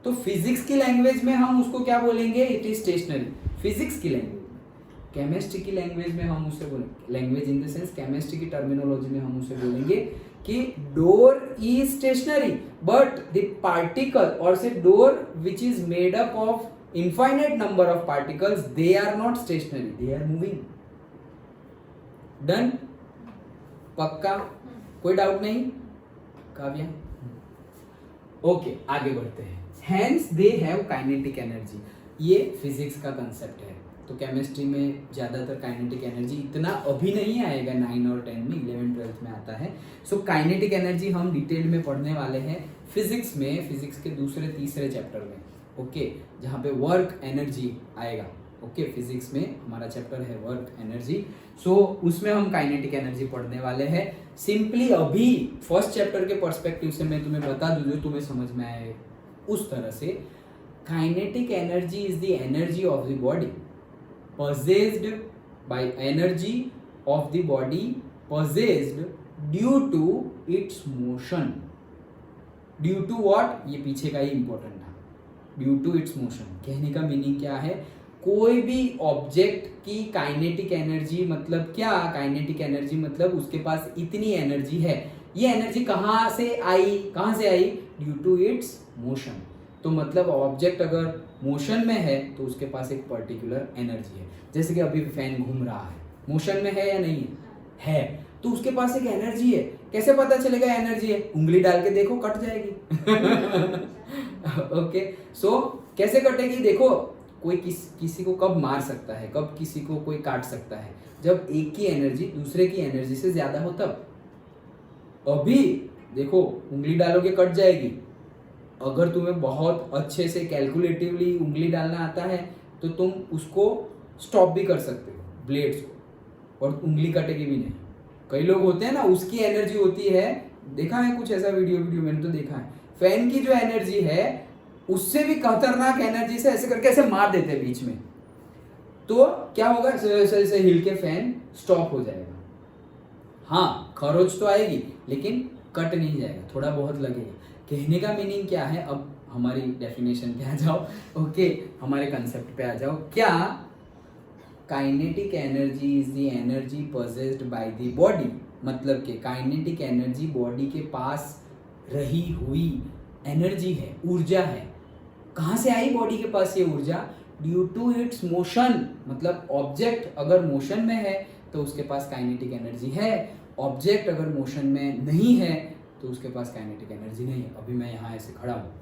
[SPEAKER 1] तो फिजिक्स की लैंग्वेज में हम उसको क्या बोलेंगे, इट इज स्टेशनरी। फिजिक्स की लैंग्वेज, केमिस्ट्री की लैंग्वेज में हम उसे बोलेंगे, language in the sense chemistry की टर्मिनोलॉजी में हम उसे बोलेंगे कि door is stationary but the particle और से door which is made up of infinite number of particles, they are not stationary, they are moving. Done? पक्का? कोई डाउट नहीं? काव्या? ओके, आगे बढ़ते हैं। Hence they have kinetic energy. ये physics का कंसेप्ट है। तो केमिस्ट्री में ज्यादातर काइनेटिक एनर्जी इतना अभी नहीं आएगा, 9 और 10 में, 11 12 में आता है। सो काइनेटिक एनर्जी हम डिटेल में पढ़ने वाले हैं फिजिक्स में, फिजिक्स के दूसरे तीसरे चैप्टर में, ओके, जहाँ पे वर्क एनर्जी आएगा। ओके, फिजिक्स में हमारा चैप्टर है वर्क एनर्जी, सो उसमें हम काइनेटिक एनर्जी पढ़ने वाले हैं। सिंपली अभी फर्स्ट चैप्टर के पर्सपेक्टिव से मैं तुम्हें बता दूं जो तुम्हें समझ में आए उस तरह से, kinetic energy is the energy of the body possessed by energy of the body possessed due to its motion. Due to what? ये पीछे का ही इंपॉर्टेंट था, ड्यू टू इट्स मोशन। कहने का मीनिंग क्या है, कोई भी ऑब्जेक्ट की काइनेटिक एनर्जी मतलब क्या, काइनेटिक एनर्जी मतलब उसके पास इतनी एनर्जी है, ये एनर्जी कहाँ से आई, ड्यू टू इट्स मोशन। तो मतलब ऑब्जेक्ट अगर मोशन में है तो उसके पास एक पर्टिकुलर एनर्जी है। जैसे कि अभी फैन घूम रहा है, मोशन में है या नहीं है, है, तो उसके पास एक एनर्जी है। कैसे पता चलेगा एनर्जी है, उंगली डाल के देखो, कट जाएगी। ओके, सो कैसे कटेगी, देखो कोई किसी को कब मार सकता है, कब किसी को कोई काट सकता है, जब एक की एनर्जी दूसरे की एनर्जी से ज्यादा हो तब। अभी देखो उंगली डालोगे कट जाएगी, अगर तुम्हें बहुत अच्छे से कैलकुलेटिवली उंगली डालना आता है तो तुम उसको स्टॉप भी कर सकते हो ब्लेड्स को, और उंगली कटेगी भी नहीं। कई लोग होते हैं ना, उसकी एनर्जी होती है, देखा है कुछ ऐसा वीडियो मैंने तो देखा है, फैन की जो एनर्जी है उससे भी खतरनाक एनर्जी से ऐसे करके ऐसे मार देते हैं बीच में, तो क्या होगा, ऐसे हिल के फैन स्टॉप हो जाएगा। हाँ, खरोच तो आएगी लेकिन कट नहीं जाएगा, थोड़ा बहुत लगेगा। कहने का मीनिंग क्या है, अब हमारी डेफिनेशन पे आ जाओ, ओके, हमारे कंसेप्ट पे आ जाओ। क्या kinetic energy is the energy possessed by the body, मतलब कि काइनेटिक एनर्जी बॉडी के पास रही हुई एनर्जी है, ऊर्जा है। कहाँ से आई बॉडी के पास ये ऊर्जा, ड्यू टू इट्स मोशन, मतलब ऑब्जेक्ट अगर मोशन में है तो उसके पास काइनेटिक एनर्जी है, ऑब्जेक्ट अगर मोशन में नहीं है तो उसके पास काइनेटिक एनर्जी नहीं है। अभी मैं यहाँ ऐसे खड़ा हूँ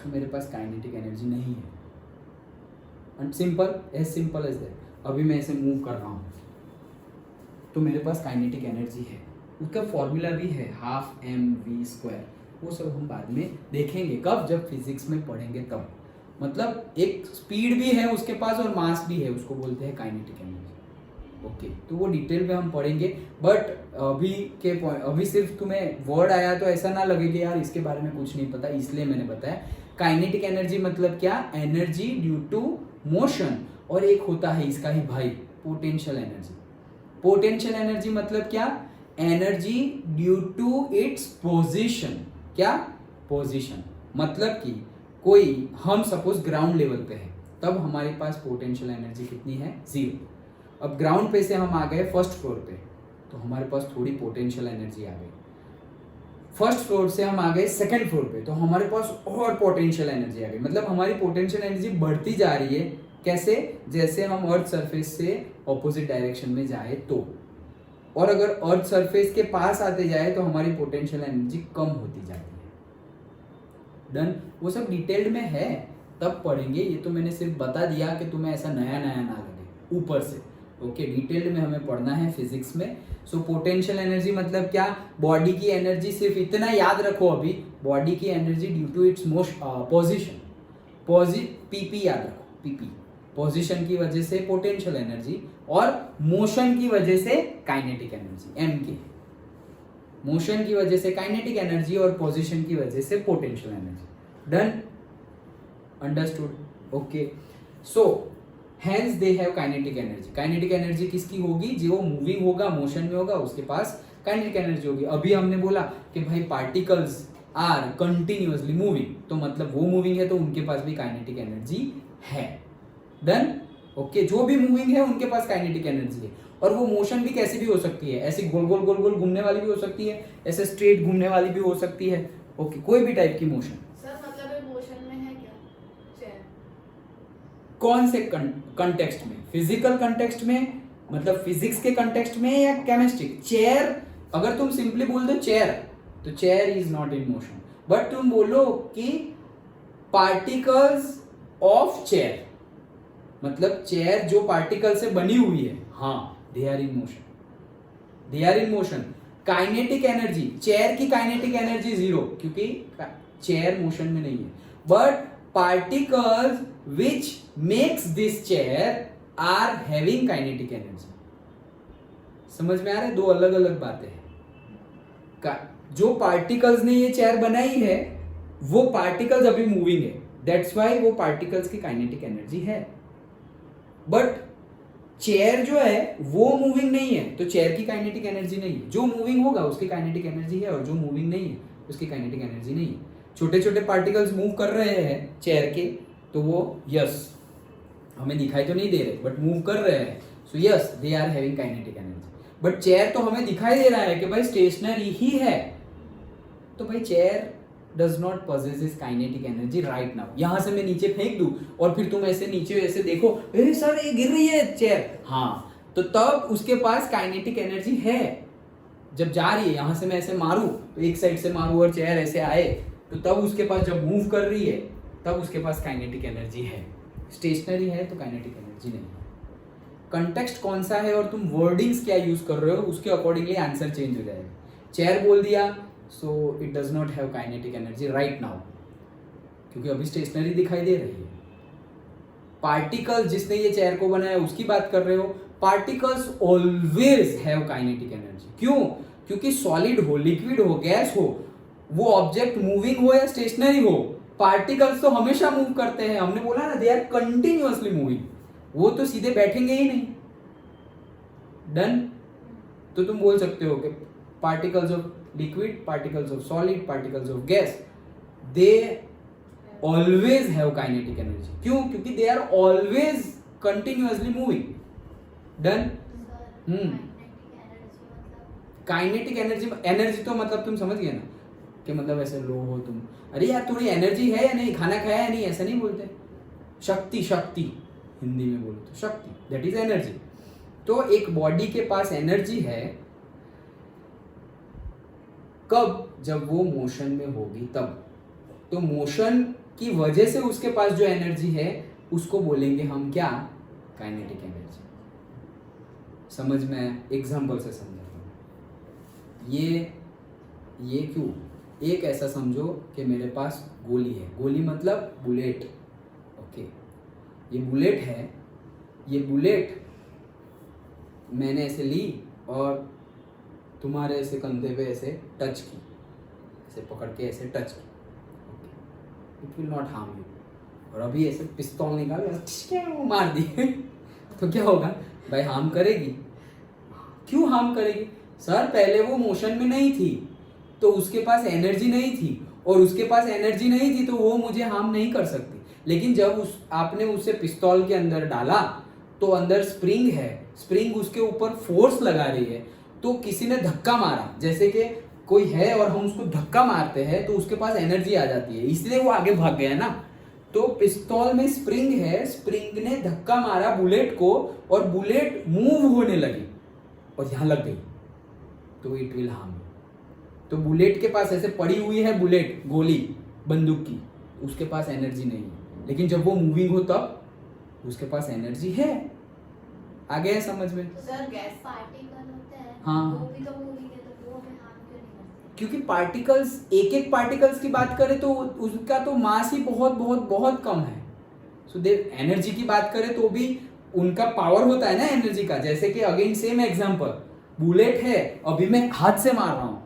[SPEAKER 1] तो मेरे पास काइनेटिक एनर्जी नहीं है, एंड सिंपल एज दैट। अभी मैं ऐसे मूव कर रहा हूँ तो मेरे पास काइनेटिक एनर्जी है, उसका फॉर्मूला भी है 12mv², वो सब हम बाद में देखेंगे, कब, जब फिजिक्स में पढ़ेंगे तब। मतलब एक स्पीड भी है उसके पास और मास भी है, उसको बोलते हैं काइनेटिक एनर्जी। ओके, तो वो डिटेल में हम पढ़ेंगे, बट अभी सिर्फ तुम्हें वर्ड आया तो ऐसा ना लगे कि यार इसके बारे में कुछ नहीं पता, इसलिए मैंने बताया। काइनेटिक एनर्जी मतलब क्या, एनर्जी ड्यू टू मोशन, और एक होता है इसका ही भाई पोटेंशियल एनर्जी। पोटेंशियल एनर्जी मतलब क्या, energy due to its position. क्या, पोजीशन, मतलब कि कोई, हम सपोज ग्राउंड लेवल पे है, तब हमारे पास पोटेंशियल एनर्जी कितनी है, 0। अब ग्राउंड पे से हम आ गए फर्स्ट फ्लोर पे, तो हमारे पास थोड़ी पोटेंशियल एनर्जी आ गई। फर्स्ट फ्लोर से हम आ गए सेकंड फ्लोर पे, तो हमारे पास और पोटेंशियल एनर्जी आ गई। मतलब हमारी पोटेंशियल एनर्जी बढ़ती जा रही है। कैसे, जैसे हम अर्थ सरफेस से ऑपोजिट डायरेक्शन में जाए तो, और अगर अर्थ सरफेस के पास आते जाए तो हमारी पोटेंशियल एनर्जी कम होती जाती है। डन, वो सब डिटेल्ड में है, तब पढ़ेंगे। ये तो मैंने सिर्फ बता दिया कि तुम्हें ऐसा नया ना लगे ऊपर से। ओके, डिटेल्ड में हमें पढ़ना है फिजिक्स में। सो पोटेंशियल एनर्जी मतलब क्या, बॉडी की एनर्जी, सिर्फ इतना याद रखो अभी, बॉडी की energy due to its position, PP याद रखो, पीपी, पोजीशन की वजह से पोटेंशियल एनर्जी, और मोशन की वजह से काइनेटिक एनर्जी, एम के। मोशन की वजह से काइनेटिक एनर्जी और पोजीशन की वजह से potential energy. Done, understood, okay. So hence they have kinetic energy. Kinetic energy किसकी होगी? जो मूविंग होगा, मोशन में होगा, उसके पास काइनेटिक एनर्जी होगी। अभी हमने बोला कि भाई पार्टिकल्स आर कंटिन्यूअसली मूविंग, तो मतलब वो मूविंग है तो उनके पास भी काइनेटिक एनर्जी है। Done, okay. जो भी मूविंग है उनके पास काइनेटिक एनर्जी है। और वो मोशन भी कैसी भी हो सकती है, ऐसी गोल गोल गोल गोल घूमने वाली भी हो सकती है, ऐसे स्ट्रेट घूमने वाली भी हो सकती है, ओके, कोई भी टाइप की मोशन।
[SPEAKER 2] सर मतलब ये मोशन में है क्या चेयर?
[SPEAKER 1] कौन से कंटेक्स्ट में? फिजिकल कंटेक्स्ट में, मतलब फिजिक्स के कंटेक्स्ट में, या केमिस्ट्री? चेयर, अगर तुम सिंपली बोल दो चेयर, तो chair is not in motion. But तुम बोलो कि पार्टिकल्स ऑफ चेयर, मतलब चेयर जो पार्टिकल से बनी हुई है, हाँ, they are in motion, they are in motion. Kinetic energy, chair की काइनेटिक एनर्जी 0, क्योंकि चेयर मोशन में नहीं है। But particles which makes this chair are having kinetic energy. समझ में आ रहा है? दो अलग अलग बातें हैं। जो पार्टिकल्स ने ये चेयर बनाई है, वो पार्टिकल्स अभी मूविंग है, दैट्स वाई वो पार्टिकल्स की काइनेटिक एनर्जी है। बट चेयर जो है वो मूविंग नहीं है, तो चेयर की काइनेटिक एनर्जी नहीं है। जो मूविंग होगा उसकी काइनेटिक एनर्जी है, और जो मूविंग नहीं है उसकी काइनेटिक एनर्जी नहीं है। छोटे छोटे पार्टिकल्स मूव कर रहे हैं चेयर के, तो वो यस हमें दिखाई तो नहीं दे रहे, बट मूव कर रहे हैं, so yes they are having kinetic energy. But chair तो हमें दिखाई दे रहा है कि भाई स्टेशनरी ही है, तो भाई chair does not possess this kinetic energy right now. यहां से मैं नीचे फेंक दूं और फिर तुम ऐसे नीचे ऐसे देखो, अरे सर ये गिर रही है चेयर, हाँ, तो तब उसके पास काइनेटिक एनर्जी है। जब जा रही है, यहां से मैं ऐसे मारूं तो एक साइड से मारूं और चेयर ऐसे आए, तो तब उसके पास, जब मूव कर रही है तब उसके पास काइनेटिक एनर्जी है। स्टेशनरी है तो काइनेटिक एनर्जी नहीं है। कंटेक्स्ट कौन सा है और तुम वर्डिंग्स क्या यूज कर रहे हो, उसके अकॉर्डिंगली आंसर चेंज हो जाएगा। चेयर बोल दिया, so it does not have kinetic energy right now, क्योंकि अभी स्टेशनरी दिखाई दे रही है। पार्टिकल्स, जिसने ये चेयर को बनाया उसकी बात कर रहे हो, particles always have kinetic energy. क्यों? क्योंकि सॉलिड हो, लिक्विड हो, गैस हो, वो ऑब्जेक्ट मूविंग हो या स्टेशनरी हो, पार्टिकल्स तो हमेशा मूव करते हैं। हमने बोला ना, दे आर कंटिन्यूअसली मूविंग, वो तो सीधे बैठेंगे ही नहीं। डन, तो तुम बोल सकते हो कि particles of liquid, particles of solid, particles of gas, they always have kinetic energy. क्यों? क्योंकि they are always continuously moving. Done. Kinetic energy, energy तो मतलब तुम समझ गए ना, कि मतलब ऐसे लो हो तुम, अरे यार थोड़ी एनर्जी है या नहीं, खाना खाया या नहीं, ऐसा नहीं बोलते। शक्ति, शक्ति हिंदी में बोलो तो शक्ति, दैट इज एनर्जी। तो एक बॉडी के पास एनर्जी है कब? जब वो मोशन में होगी तब। तो मोशन की वजह से उसके पास जो एनर्जी है उसको बोलेंगे हम क्या? Kinetic energy. समझ में? एग्जांपल से समझा। ये क्यों? एक ऐसा समझो कि मेरे पास गोली है, गोली मतलब बुलेट, ओके, ये बुलेट है, ये बुलेट मैंने ऐसे ली और तुम्हारे ऐसे कंधे पे ऐसे टच की, ऐसे पकड़ के ऐसे टच की, it will not harm you. और अभी ऐसे पिस्तौल निकाल मार दी तो क्या होगा भाई? हार्म करेगी। क्यों हार्म करेगी? सर पहले वो मोशन में नहीं थी तो उसके पास एनर्जी नहीं थी, और उसके पास एनर्जी नहीं थी तो वो मुझे हार्म नहीं कर सकती। लेकिन जब आपने उसे पिस्तौल के अंदर डाला तो अंदर स्प्रिंग है, स्प्रिंग उसके ऊपर फोर्स लगा रही है, तो किसी ने धक्का मारा, जैसे कि कोई है और हम उसको धक्का मारते हैं तो उसके पास एनर्जी आ जाती है, इसलिए वो आगे भाग गया ना। तो पिस्तौल में स्प्रिंग है, स्प्रिंग ने धक्का मारा बुलेट को और बुलेट मूव होने लगी और यहां लग गई, तो इट विल हार्म। तो बुलेट के पास ऐसे पड़ी हुई है बुलेट, गोली बंदूक की, उसके पास एनर्जी नहीं है, लेकिन जब वो मूविंग हो तब उसके पास एनर्जी है। आ गया समझ में?
[SPEAKER 2] तो सर गैस पार्टिकल होते हैं,
[SPEAKER 1] हाँ,
[SPEAKER 2] वो भी तो मूविंग है, तो वो हमें हार्म क्यों नहीं करते?
[SPEAKER 1] क्योंकि पार्टिकल्स, एक एक पार्टिकल्स की बात करें तो उसका तो मास ही बहुत बहुत बहुत कम है, सो दे एनर्जी की बात करें तो भी उनका पावर होता है ना एनर्जी का। जैसे कि अगेन सेम एग्जांपल, बुलेट है, अभी मैं हाथ से मार रहा हूं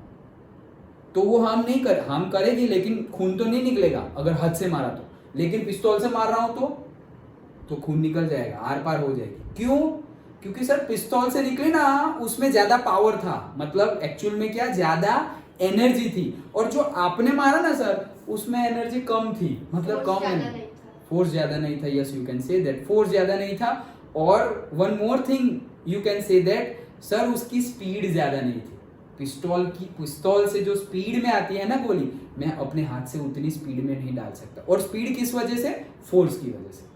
[SPEAKER 1] तो वो हार्म करेगी, लेकिन खून तो नहीं निकलेगा अगर हाथ से मारा तो। लेकिन पिस्तौल से मार रहा हूं तो खून निकल जाएगा, आर पार हो जाएगी। क्यों? क्योंकि सर पिस्तौल से निकले ना, उसमें ज्यादा पावर था, मतलब एक्चुअल में क्या, ज्यादा एनर्जी थी। और जो आपने मारा ना सर, उसमें एनर्जी कम थी, मतलब कम एनर्जी, फोर्स ज्यादा नहीं था। Yes, you can say that, force ज्यादा नहीं था। और one more thing you can say that, sir उसकी स्पीड ज्यादा नहीं थी। पिस्तौल से जो स्पीड में आती है ना गोली, मैं अपने हाथ से उतनी स्पीड में नहीं डाल सकता। और स्पीड किस वजह से? फोर्स की वजह से,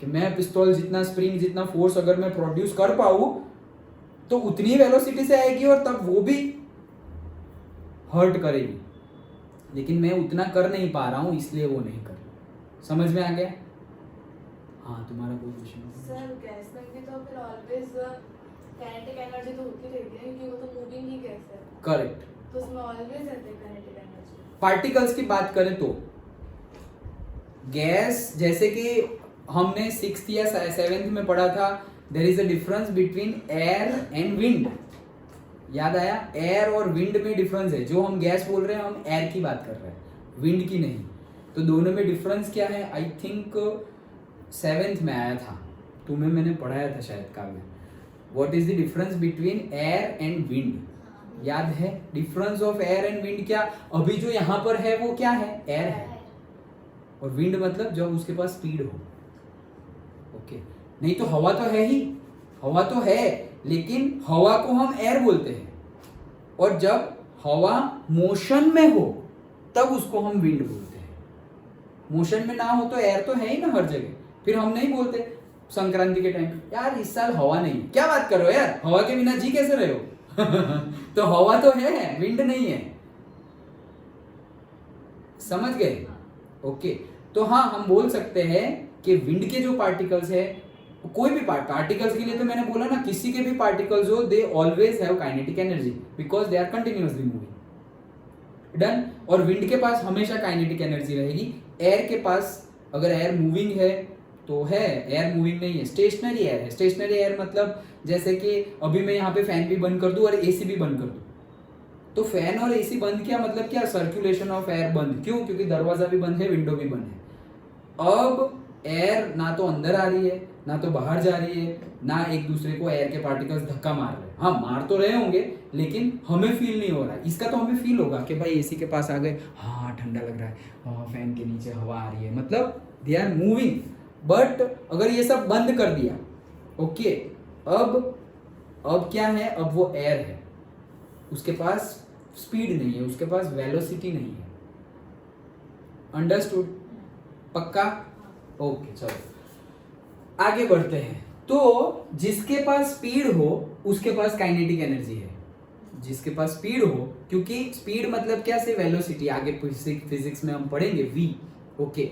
[SPEAKER 1] कि मैं पिस्तौल जितना स्प्रिंग जितना फोर्स अगर मैं प्रोड्यूस कर पाऊं तो उतनी वेलोसिटी से आएगी और तब वो भी हर्ट करेगी। लेकिन मैं उतना कर नहीं पा रहा हूं, इसलिए वो नहीं कर रही। समझ में आ गया? हाँ, तुम्हारा कोई क्वेश्चन?
[SPEAKER 2] सर गैस में भी तो फिर ऑलवेज काइनेटिक एनर्जी तो होती रहती है, क्योंकि वो तो मूविंग ही गैस है।
[SPEAKER 1] करेक्ट।
[SPEAKER 2] तो उसमें ऑलवेज रहती है काइनेटिक एनर्जी।
[SPEAKER 1] पार्टिकल्स की बात करें तो गैस, जैसे कि हमने 6th या 7th में पढ़ा था, there is a difference between air and wind. याद आया? एयर और विंड में डिफरेंस है। जो हम गैस बोल रहे हैं, हम एयर की बात कर रहे हैं, विंड की नहीं। तो दोनों में डिफरेंस क्या है? आई थिंक 7th में आया था, तुम्हें मैंने पढ़ाया था शायद काव्य। What is the difference between air and wind? याद है? Difference of air and wind क्या? अभी जो यहाँ पर है वो क्या है? एयर है। और विंड मतलब जब उसके पास स्पीड हो। ओके, नहीं तो हवा तो है ही, हवा तो है, लेकिन हवा को हम एयर बोलते हैं। और जब हवा मोशन में हो तब उसको हम विंड बोलते हैं। मोशन में ना हो तो एयर तो है ही ना हर जगह। फिर हम नहीं बोलते संक्रांति के टाइम, यार इस साल हवा नहीं है। क्या बात कर रहे हो यार, हवा के बिना जी कैसे रहे हो? तो हवा तो है, विंड नहीं है। समझ गए? ओके, तो हाँ, हम बोल सकते हैं कि विंड के जो पार्टिकल्स है, कोई भी पार्टिकल्स के लिए तो मैंने बोला ना, किसी के भी पार्टिकल्स हो, they always have kinetic energy because they are continuously moving. Done. और विंड के पास हमेशा काइनेटिक एनर्जी रहेगी। एयर के पास, अगर एयर मूविंग है तो है, एयर मूविंग नहीं है, स्टेशनरी एयर है। स्टेशनरी एयर मतलब जैसे कि अभी मैं यहाँ पे फैन भी बंद कर दूं और एसी भी बंद कर दूं, तो फैन और एसी बंद किया मतलब क्या? सर्कुलेशन ऑफ एयर बंद। क्यों? क्योंकि दरवाजा भी बंद है, विंडो भी बंद है। अब एयर ना तो अंदर आ रही है ना तो बाहर जा रही है, ना एक दूसरे को एयर के पार्टिकल्स धक्का मार रहे हैं। हाँ, मार तो रहे होंगे, लेकिन हमें फील नहीं हो रहा है। इसका तो हमें फील होगा कि भाई एसी के पास आ गए, हाँ ठंडा लग रहा है, हाँ फैन के नीचे हवा आ रही है, मतलब दे आर मूविंग। बट अगर ये सब बंद कर दिया, ओके, अब क्या है? अब वो एयर है, उसके पास स्पीड नहीं है, उसके पास वेलोसिटी नहीं है। अंडरस्टूड? पक्का? ओके, चलो आगे बढ़ते हैं। तो जिसके पास स्पीड हो उसके पास काइनेटिक एनर्जी है। जिसके पास स्पीड हो, क्योंकि स्पीड मतलब क्या से वेलोसिटी, आगे फिजिक्स में हम पढ़ेंगे v। ओके,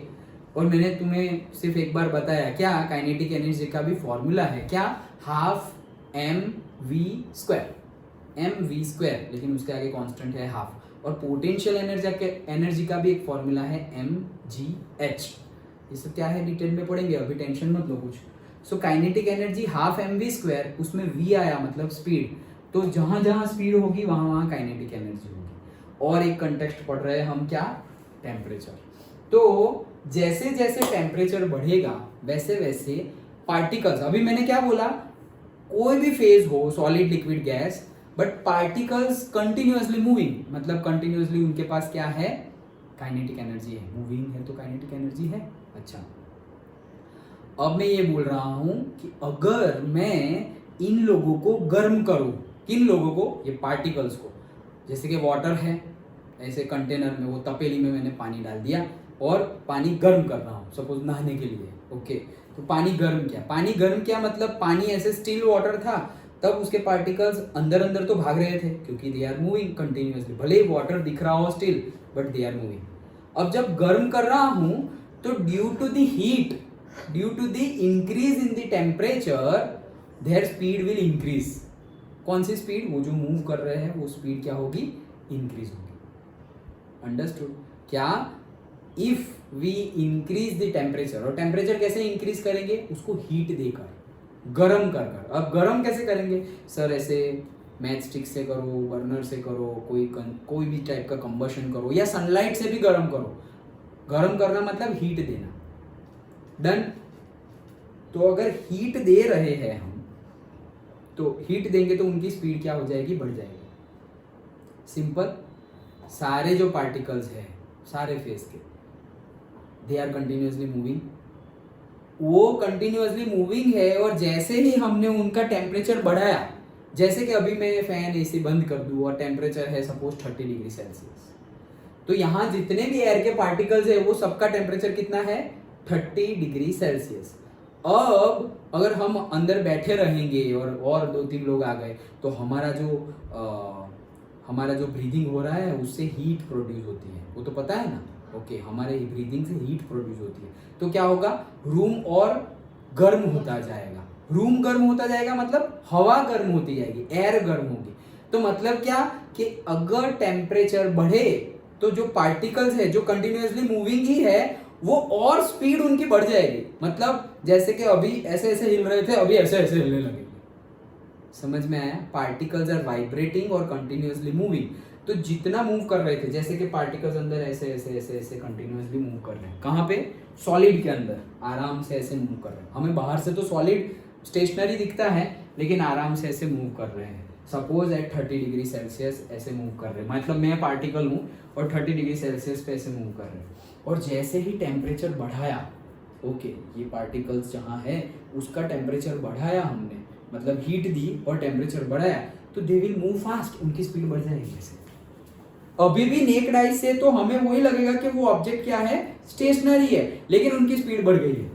[SPEAKER 1] और मैंने तुम्हें सिर्फ एक बार बताया क्या, काइनेटिक एनर्जी का भी फॉर्मूला है क्या? हाफ mv², लेकिन उसके आगे कांस्टेंट है हाफ। और पोटेंशियल एनर्जी का भी एक फॉर्मूला है mgh। ये सब क्या है डिटेल में पढ़ेंगे, अभी टेंशन मत लो कुछ। So kinetic energy half mv², उसमें v आया मतलब स्पीड। तो जहां जहां स्पीड होगी वहां वहां काइनेटिक एनर्जी होगी। और एक कंटेक्स्ट पढ़ रहे हैं हम क्या? टेम्परेचर। तो जैसे जैसे टेम्परेचर बढ़ेगा वैसे वैसे पार्टिकल्स, अभी मैंने क्या बोला, कोई भी फेज हो, solid liquid gas, but particles continuously moving, मतलब कंटिन्यूअसली उनके पास क्या है? काइनेटिक एनर्जी है। मूविंग है तो काइनेटिक एनर्जी है। अच्छा, अब मैं ये बोल रहा हूं कि अगर मैं इन लोगों को गर्म करूं, किन लोगों को? ये पार्टिकल्स को। जैसे कि वाटर है, ऐसे कंटेनर में, वो तपेली में मैंने पानी डाल दिया और पानी गर्म कर रहा हूँ, सपोज नहाने के लिए। ओके, तो पानी गर्म किया। पानी गर्म किया मतलब पानी ऐसे स्टिल वाटर था, तब उसके पार्टिकल्स अंदर अंदर तो भाग रहे थे क्योंकि दे आर मूविंग कंटिन्यूअसली। भले ही वाटर दिख रहा हो still, but they are moving. अब जब गर्म कर रहा हूं तो due to the heat, due to the increase in the temperature, their speed will increase. कौन सी स्पीड? वो जो मूव कर रहे हैं वो स्पीड क्या होगी? इंक्रीज होगी। अंडरस्टूड? क्या if we increase the temperature, और टेम्परेचर कैसे इंक्रीज करेंगे, उसको हीट देकर, गर्म कर कर। अब गर्म कैसे करेंगे सर, ऐसे मैच स्टिक से करो, बर्नर से करो, कोई भी टाइप का कंबशन करो, या सनलाइट से भी गर्म करो। गर्म करना मतलब हीट देना। डन। तो अगर हीट दे रहे हैं हम, तो हीट देंगे तो उनकी स्पीड क्या हो जाएगी, बढ़ जाएगी। सिंपल। सारे जो पार्टिकल्स हैं सारे फेस के, दे आर कंटिन्यूअसली मूविंग, वो कंटिन्यूअसली मूविंग है। और जैसे ही हमने उनका टेम्परेचर बढ़ाया, जैसे कि अभी मैं फैन एसी बंद कर दूं और टेम्परेचर है सपोज 30 डिग्री सेल्सियस, तो यहाँ जितने भी एयर के पार्टिकल्स है वो सबका टेम्परेचर कितना है, 30 डिग्री सेल्सियस। अब अगर हम अंदर बैठे रहेंगे और 2-3 लोग आ गए, तो हमारा जो ब्रीदिंग हो रहा है उससे हीट प्रोड्यूस होती है, वो तो पता है ना। ओके, हमारे ब्रीदिंग से हीट प्रोड्यूस होती है, तो क्या होगा, रूम और गर्म होता जाएगा। रूम गर्म होता जाएगा मतलब हवा गर्म होती जाएगी, एयर गर्म होगी। तो मतलब क्या कि अगर टेम्परेचर बढ़े तो जो पार्टिकल्स है जो कंटिन्यूअसली मूविंग ही है, वो और स्पीड उनकी बढ़ जाएगी। मतलब जैसे कि अभी ऐसे ऐसे हिल रहे थे, अभी ऐसे ऐसे हिलने लगेंगे। समझ में आया? पार्टिकल्स आर वाइब्रेटिंग और कंटिन्यूअसली मूविंग। तो जितना मूव कर रहे थे, जैसे कि पार्टिकल्स अंदर ऐसे ऐसे ऐसे ऐसे कंटिन्यूअसली मूव कर रहे हैं, कहाँ पे, सॉलिड के अंदर आराम से ऐसे मूव कर रहे हैं। हमें बाहर से तो सॉलिड स्टेशनरी दिखता है, लेकिन आराम से ऐसे मूव कर रहे हैं। सपोज एट 30 डिग्री सेल्सियस ऐसे मूव कर रहे हैं, मतलब मैं पार्टिकल हूँ और 30 डिग्री सेल्सियस पे ऐसे मूव कर रहे हैं। और जैसे ही टेम्परेचर बढ़ाया, ओके, ये पार्टिकल्स जहाँ है उसका टेम्परेचर बढ़ाया हमने, मतलब हीट दी और टेम्परेचर बढ़ाया, तो दे विल मूव फास्ट, उनकी स्पीड बढ़ जाएगी। ऐसे अभी भी नेक्ड आई से तो हमें वही लगेगा कि वो ऑब्जेक्ट क्या है, स्टेशनरी है, लेकिन उनकी स्पीड बढ़ गई है।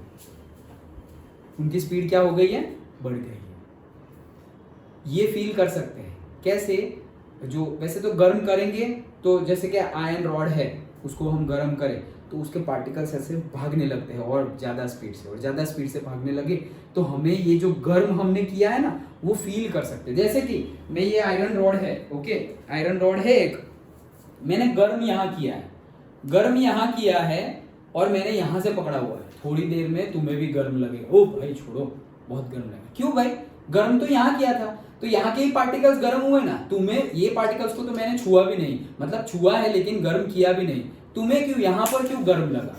[SPEAKER 1] उनकी स्पीड क्या हो गई है, बढ़ गई है। ये फील कर सकते हैं कैसे, जो वैसे तो गर्म करेंगे, तो जैसे कि आयरन रॉड है, उसको हम गर्म करें तो उसके पार्टिकल्स ऐसे भागने लगते हैं और ज़्यादा स्पीड से, और ज़्यादा स्पीड से भागने लगे तो हमें ये जो गर्म हमने किया है ना, वो फील कर सकते हैं। जैसे कि मैं, ये आयरन रॉड है, ओके, आयरन रॉड है एक, मैंने गर्म यहाँ किया है, गर्म यहाँ किया है, और मैंने यहाँ से पकड़ा हुआ है। थोड़ी देर में तुम्हें भी गर्म लगेगा, ओ भाई छोड़ो, बहुत गर्म लगेगा। क्यों भाई, गर्म तो यहाँ किया था, तो यहाँ के ही पार्टिकल्स गर्म हुए ना। तुम्हें ये पार्टिकल्स को तो मैंने छुआ भी नहीं, मतलब छुआ है लेकिन गर्म किया भी नहीं। तुम्हें क्यों यहाँ पर क्यों गर्म लगा,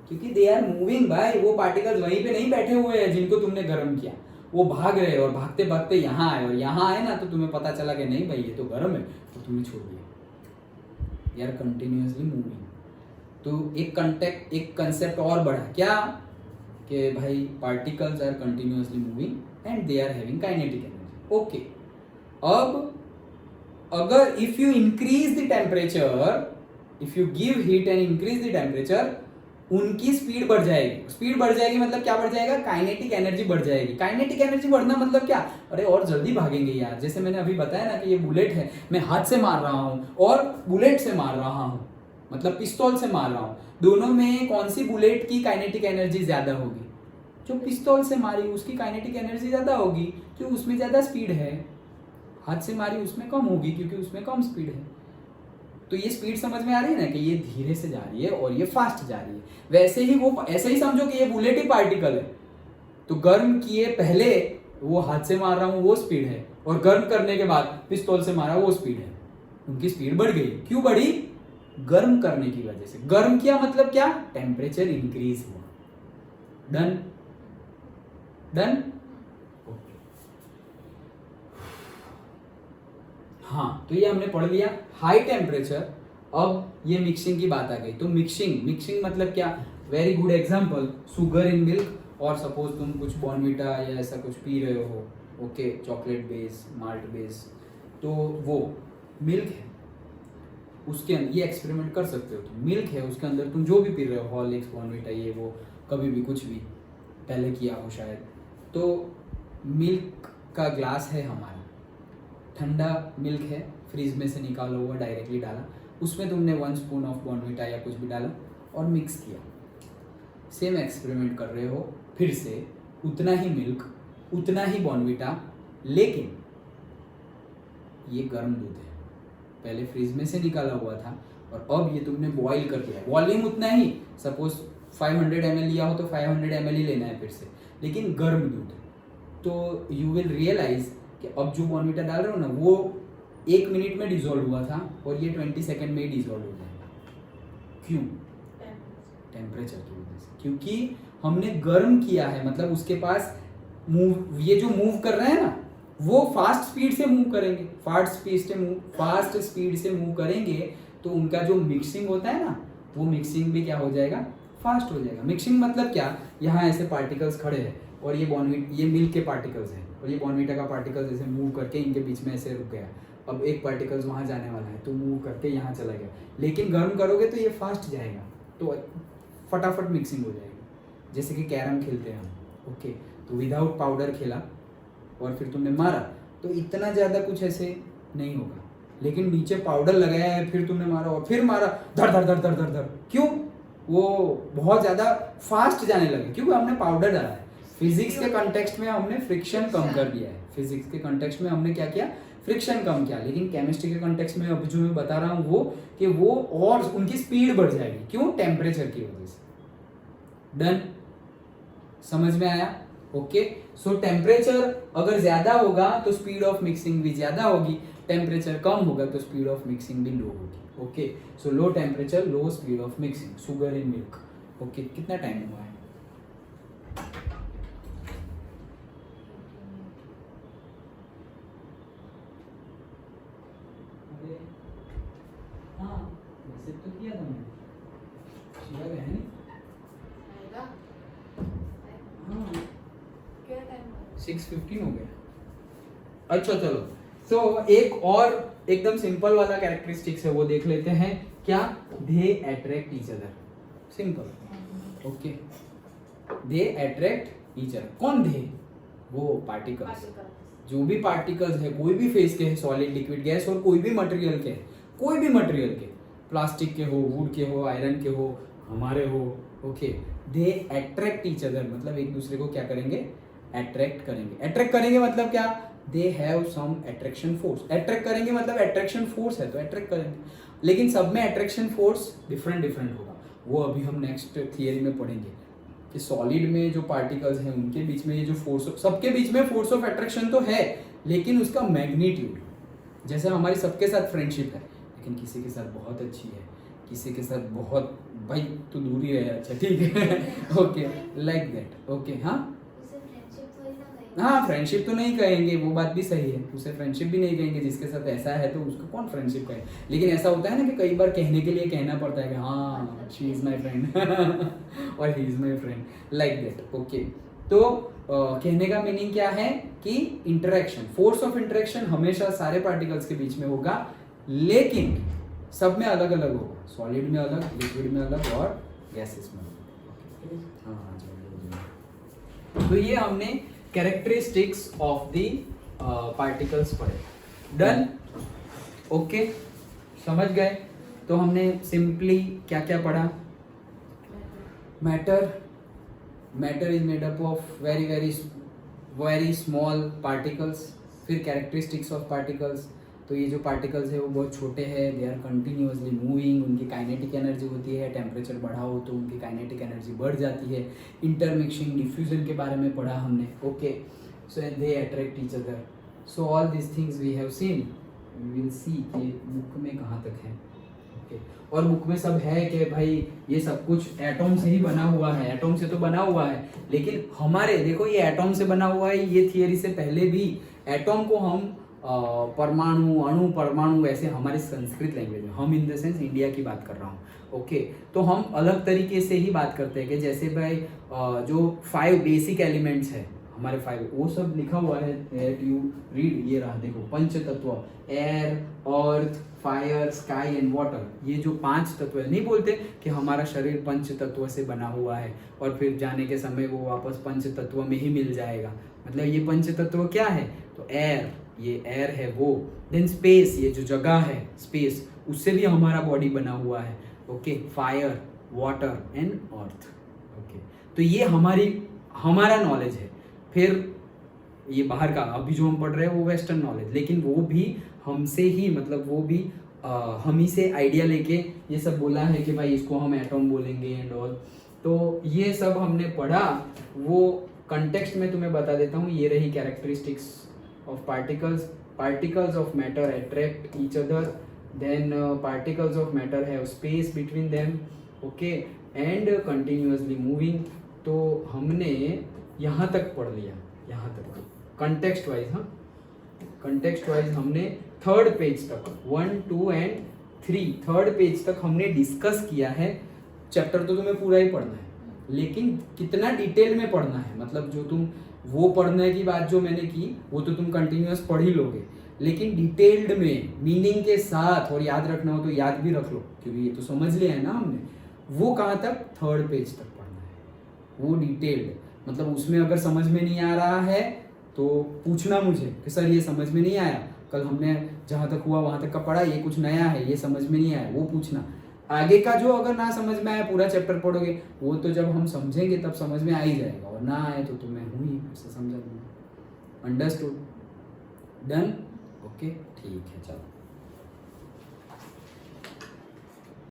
[SPEAKER 1] क्योंकि दे आर मूविंग भाई। वो पार्टिकल्स वहीं पे नहीं बैठे हुए हैं जिनको तुमने गर्म किया, वो भाग रहे हैं, और भागते भागते यहाँ आए, और यहाँ आए ना तो तुम्हें पता चला कि नहीं भाई ये तो गर्म है, तो तुमने छोड़ दिया। They are continuously moving. तो एक कंसेप्ट और बढ़ा, क्या कि भाई particles are continuously moving and they are having kinetic energy. Okay, अब अगर if you increase the temperature, if you give heat and increase the temperature, उनकी स्पीड बढ़ जाएगी। स्पीड बढ़ जाएगी मतलब क्या बढ़ जाएगा, काइनेटिक एनर्जी बढ़ जाएगी। काइनेटिक एनर्जी बढ़ना मतलब क्या, अरे और जल्दी भागेंगे यार। जैसे मैंने अभी बताया ना कि ये बुलेट है, मैं हाथ से मार रहा हूँ और बुलेट से मार रहा हूँ, मतलब पिस्तौल से मार रहा हूँ। दोनों में कौन सी बुलेट की काइनेटिक एनर्जी ज्यादा होगी, जो पिस्तौल से मारी उसकी काइनेटिक एनर्जी ज्यादा होगी, क्योंकि उसमें ज्यादा स्पीड है। हाथ से मारी उसमें कम होगी क्योंकि उसमें कम स्पीड है। तो ये स्पीड समझ में आ रही है ना कि ये धीरे से जा रही है और ये फास्ट जा रही है। वैसे ही वो, ऐसे ही समझो कि ये बुलेट ही पार्टिकल है। तो गर्म किए पहले वो हाथ से मार रहा हूँ वो स्पीड है, और गर्म करने के बाद पिस्तौल से मारा वो स्पीड है। उनकी स्पीड बढ़ गई। क्यों बढ़ी, गर्म करने की वजह से। गर्म किया मतलब क्या, टेम्परेचर इंक्रीज हुआ। Done done. हाँ, तो ये हमने पढ़ लिया हाई टेम्परेचर। अब ये मिक्सिंग की बात आ गई। तो मिक्सिंग मतलब क्या, very good example, sugar in milk, और सपोज तुम कुछ बॉर्नविटा या ऐसा कुछ पी रहे हो, okay, chocolate base, malt base, तो वो मिल्क है, उसके अंदर ये एक्सपेरिमेंट कर सकते हो तुम। मिल्क है, उसके अंदर तुम जो भी पी रहे हो, हॉर्लिक्स, बॉर्नविटा, ये वो, कभी भी कुछ भी पहले किया हो शायद। तो मिल्क का ग्लास है हमारा, ठंडा मिल्क है, फ्रीज में से निकाला हुआ, डायरेक्टली डाला, उसमें तुमने 1 स्पून ऑफ बॉर्नविटा या कुछ भी डाला और मिक्स किया। सेम एक्सपेरिमेंट कर रहे हो, फिर से उतना ही मिल्क, उतना ही बॉर्नविटा, लेकिन ये गर्म दूध है, पहले फ्रीज में से निकाला हुआ था, और अब ये तुमने बॉईल कर दिया, वॉल्यूम उतना ही, सपोज 500 ml लिया हो तो 500 ml ही लेना है फिर से, लेकिन गर्म दूध है। तो यू विल रियलाइज कि अब जो बॉर्नविटा डाल रहे हो ना वो 1 मिनट में डिजोल्व हुआ था और ये 20 सेकेंड में ही डिजोल्व हो जाएगा। क्यों? टेम्परेचर की वजह से, क्योंकि हमने गर्म किया है, मतलब उसके पास मूव, ये जो मूव कर रहे हैं ना वो फास्ट स्पीड से मूव करेंगे, फास्ट स्पीड से मूव करेंगे तो उनका जो मिक्सिंग होता है ना वो मिक्सिंग भी क्या हो जाएगा, फास्ट हो जाएगा। मिक्सिंग मतलब क्या, यहाँ ऐसे पार्टिकल्स खड़े हैं और ये मिल्क के पार्टिकल्स हैं और ये बॉर्नविटा का पार्टिकल्स ऐसे मूव करके इनके बीच में ऐसे रुक गया, अब एक पार्टिकल्स वहाँ जाने वाला है तो मूव करके यहाँ चला गया, लेकिन गर्म करोगे तो ये फास्ट जाएगा तो फटाफट मिक्सिंग हो जाएगी। जैसे कि कैरम खेलते हैं हम, ओके, तो विदाउट पाउडर खेला और फिर तुमने मारा तो इतना ज़्यादा कुछ ऐसे नहीं होगा, लेकिन नीचे पाउडर लगाया है फिर तुमने मारा और फिर मारा, धड़ धड़ धड़ धड़ धड़ धड़, क्यों? वो बहुत ज़्यादा फास्ट जाने लगे क्योंकि हमने पाउडर डाला है। फिजिक्स के कॉन्टेक्स्ट में हमने फ्रिक्शन कम कर दिया है, फिजिक्स के कॉन्टेक्स्ट में हमने क्या किया, फ्रिक्शन कम किया, लेकिन केमिस्ट्री के कॉन्टेक्स्ट में अब जो मैं बता रहा हूँ वो कि वो और उनकी स्पीड बढ़ जाएगी, क्यों? टेम्परेचर की वजह से। डन, समझ में आया? ओके, सो टेम्परेचर अगर ज्यादा होगा तो स्पीड ऑफ मिक्सिंग भी ज्यादा होगी, टेम्परेचर कम होगा तो स्पीड ऑफ मिक्सिंग भी लो होगी। Okay, so low temperature low speed of mixing, sugar in milk. Okay, कितना टाइम हुआ है? हाँ, वैसे तो किया था मैंने, शिवा है नहीं? हाँ,
[SPEAKER 2] क्या टाइम हुआ?
[SPEAKER 1] 6:15 हो गया। अच्छा चलो, तो एक और एकदम सिंपल वाला कैरेक्टरिस्टिक्स है वो देख लेते हैं। क्या? दे attract each other, simple. Okay, दे अट्रैक्ट ईच अदर। कौन दे? वो पार्टिकल्स, जो भी पार्टिकल्स है कोई भी फेस के है, सॉलिड लिक्विड गैस और कोई भी मटेरियल के है, कोई भी मटेरियल के, प्लास्टिक के हो, वुड के हो, आयरन के हो, हमारे हो। ओके, दे अट्रैक्ट ईच अदर मतलब एक दूसरे को क्या करेंगे, अट्रैक्ट करेंगे। अट्रैक्ट करेंगे मतलब क्या, they have some attraction force. Attract करेंगे मतलब अट्रैक्शन फोर्स है तो अट्रैक्ट करेंगे, लेकिन सब में अट्रैक्शन फोर्स डिफरेंट डिफरेंट होगा, वो अभी हम नेक्स्ट थियरी में पढ़ेंगे कि सॉलिड में जो पार्टिकल्स हैं उनके बीच में ये जो फोर्स, सबके बीच में फोर्स ऑफ अट्रैक्शन तो है लेकिन उसका मैग्नीट्यूड, जैसे हमारी सबके साथ फ्रेंडशिप है लेकिन किसी के साथ बहुत अच्छी है, किसी के साथ बहुत भाई तो दूर ही रहे, अच्छा ठीक है ओके, लाइक दैट। ओके, हाँ हाँ, फ्रेंडशिप तो नहीं कहेंगे, वो बात भी सही है, उसे फ्रेंडशिप भी नहीं कहेंगे, जिसके साथ ऐसा है तो उसको कौन फ्रेंडशिप कहे। लेकिन ऐसा होता है ना कि कई बार कहने के लिए कहना पड़ता है कि हाँ शी इज माई फ्रेंड और he is my friend, like that. Okay, तो कहने का मीनिंग क्या है कि इंटरेक्शन, फोर्स ऑफ इंटरेक्शन हमेशा सारे पार्टिकल्स के बीच में होगा, लेकिन सब में अलग अलग होगा, सॉलिड में अलग, लिक्विड में अलग और गैसेस में अलग। हाँ, तो ये हमने कैरेक्टरिस्टिक्स ऑफ द पार्टिकल्स पढ़े। डन, ओके, समझ गए? तो हमने सिंपली क्या क्या पढ़ा? Matter is made up of very very very small particles. फिर कैरेक्टरिस्टिक्स ऑफ पार्टिकल्स, तो ये जो पार्टिकल्स है वो बहुत छोटे हैं, दे आर कंटिन्यूअसली मूविंग, उनकी काइनेटिक एनर्जी होती है, टेम्परेचर बढ़ा हो तो उनकी काइनेटिक एनर्जी बढ़ जाती है। इंटरमिक्सिंग, डिफ्यूजन के बारे में पढ़ा हमने। Okay, so they attract each other, so all this things we have seen, we will see कि बुक में कहाँ तक है। ओके, और बुक में सब है कि भाई ये सब कुछ एटॉम से ही बना हुआ है, एटॉम से तो बना हुआ है, लेकिन हमारे देखो ये एटॉम से बना हुआ है, ये थियरी से पहले भी एटॉम को हम परमाणु, अणु, परमाणु, ऐसे हमारे संस्कृत लैंग्वेज में, हम इन द सेंस इंडिया की बात कर रहा हूँ। ओके, तो हम अलग तरीके से ही बात करते हैं कि जैसे भाई जो 5 बेसिक एलिमेंट्स है हमारे 5, वो सब लिखा हुआ है, यू रीड, ये रहा देखो, पंच तत्व, air, earth, fire, sky and water, ये जो 5 तत्व है, नहीं बोलते कि हमारा शरीर पंच तत्व से बना हुआ है और फिर जाने के समय वो वापस पंच तत्व में ही मिल जाएगा, मतलब ये पंच तत्व क्या है, तो एयर, ये एयर है वो, देन स्पेस, ये जो जगह है स्पेस, उससे भी हमारा बॉडी बना हुआ है। Okay, fire, water and earth. Okay, तो ये हमारा नॉलेज है। फिर ये बाहर का अभी जो हम पढ़ रहे हैं वो वेस्टर्न नॉलेज, लेकिन वो भी हमसे ही, मतलब वो भी हम ही से आइडिया लेके ये सब बोला है कि भाई इसको हम एटॉम बोलेंगे एंड ऑल। तो ये सब हमने पढ़ा, वो कंटेक्स्ट में तुम्हें बता देता हूँ। ये रही characteristics of particles. Particles of matter attract each other, then particles of matter have space between them, okay, and continuously moving. तो हमने यहाँ तक पढ़ लिया, यहाँ तक कंटेक्स्ट वाइज। हाँ, कंटेक्स्ट वाइज हमने थर्ड पेज तक 1, 2 एंड 3 थर्ड पेज तक हमने डिस्कस किया है। चैप्टर तो तुम्हें पूरा ही पढ़ना है, लेकिन कितना डिटेल में पढ़ना है, मतलब जो तुम वो पढ़ने की बात जो मैंने की वो तो तुम कंटिन्यूअस पढ़ ही लोगे, लेकिन डिटेल्ड में मीनिंग के साथ, और याद रखना हो तो याद भी रख लो क्योंकि ये तो समझ लिया है ना हमने। वो कहाँ तक? थर्ड पेज तक पढ़ना है, वो डिटेल्ड। मतलब उसमें अगर समझ में नहीं आ रहा है तो पूछना मुझे कि सर ये समझ में नहीं आया, कल हमने जहाँ तक हुआ वहाँ तक का पढ़ा, ये कुछ नया है, ये समझ में नहीं आया, वो पूछना। आगे का जो अगर ना समझ में आया, पूरा चैप्टर पढ़ोगे, वो तो जब हम समझेंगे तब समझ में आ ही जाएगा, और ना आए तो मैं हूँ ही फिर से समझा दूंगा। अंडरस्टूड? डन? ओके, ठीक है, चलो।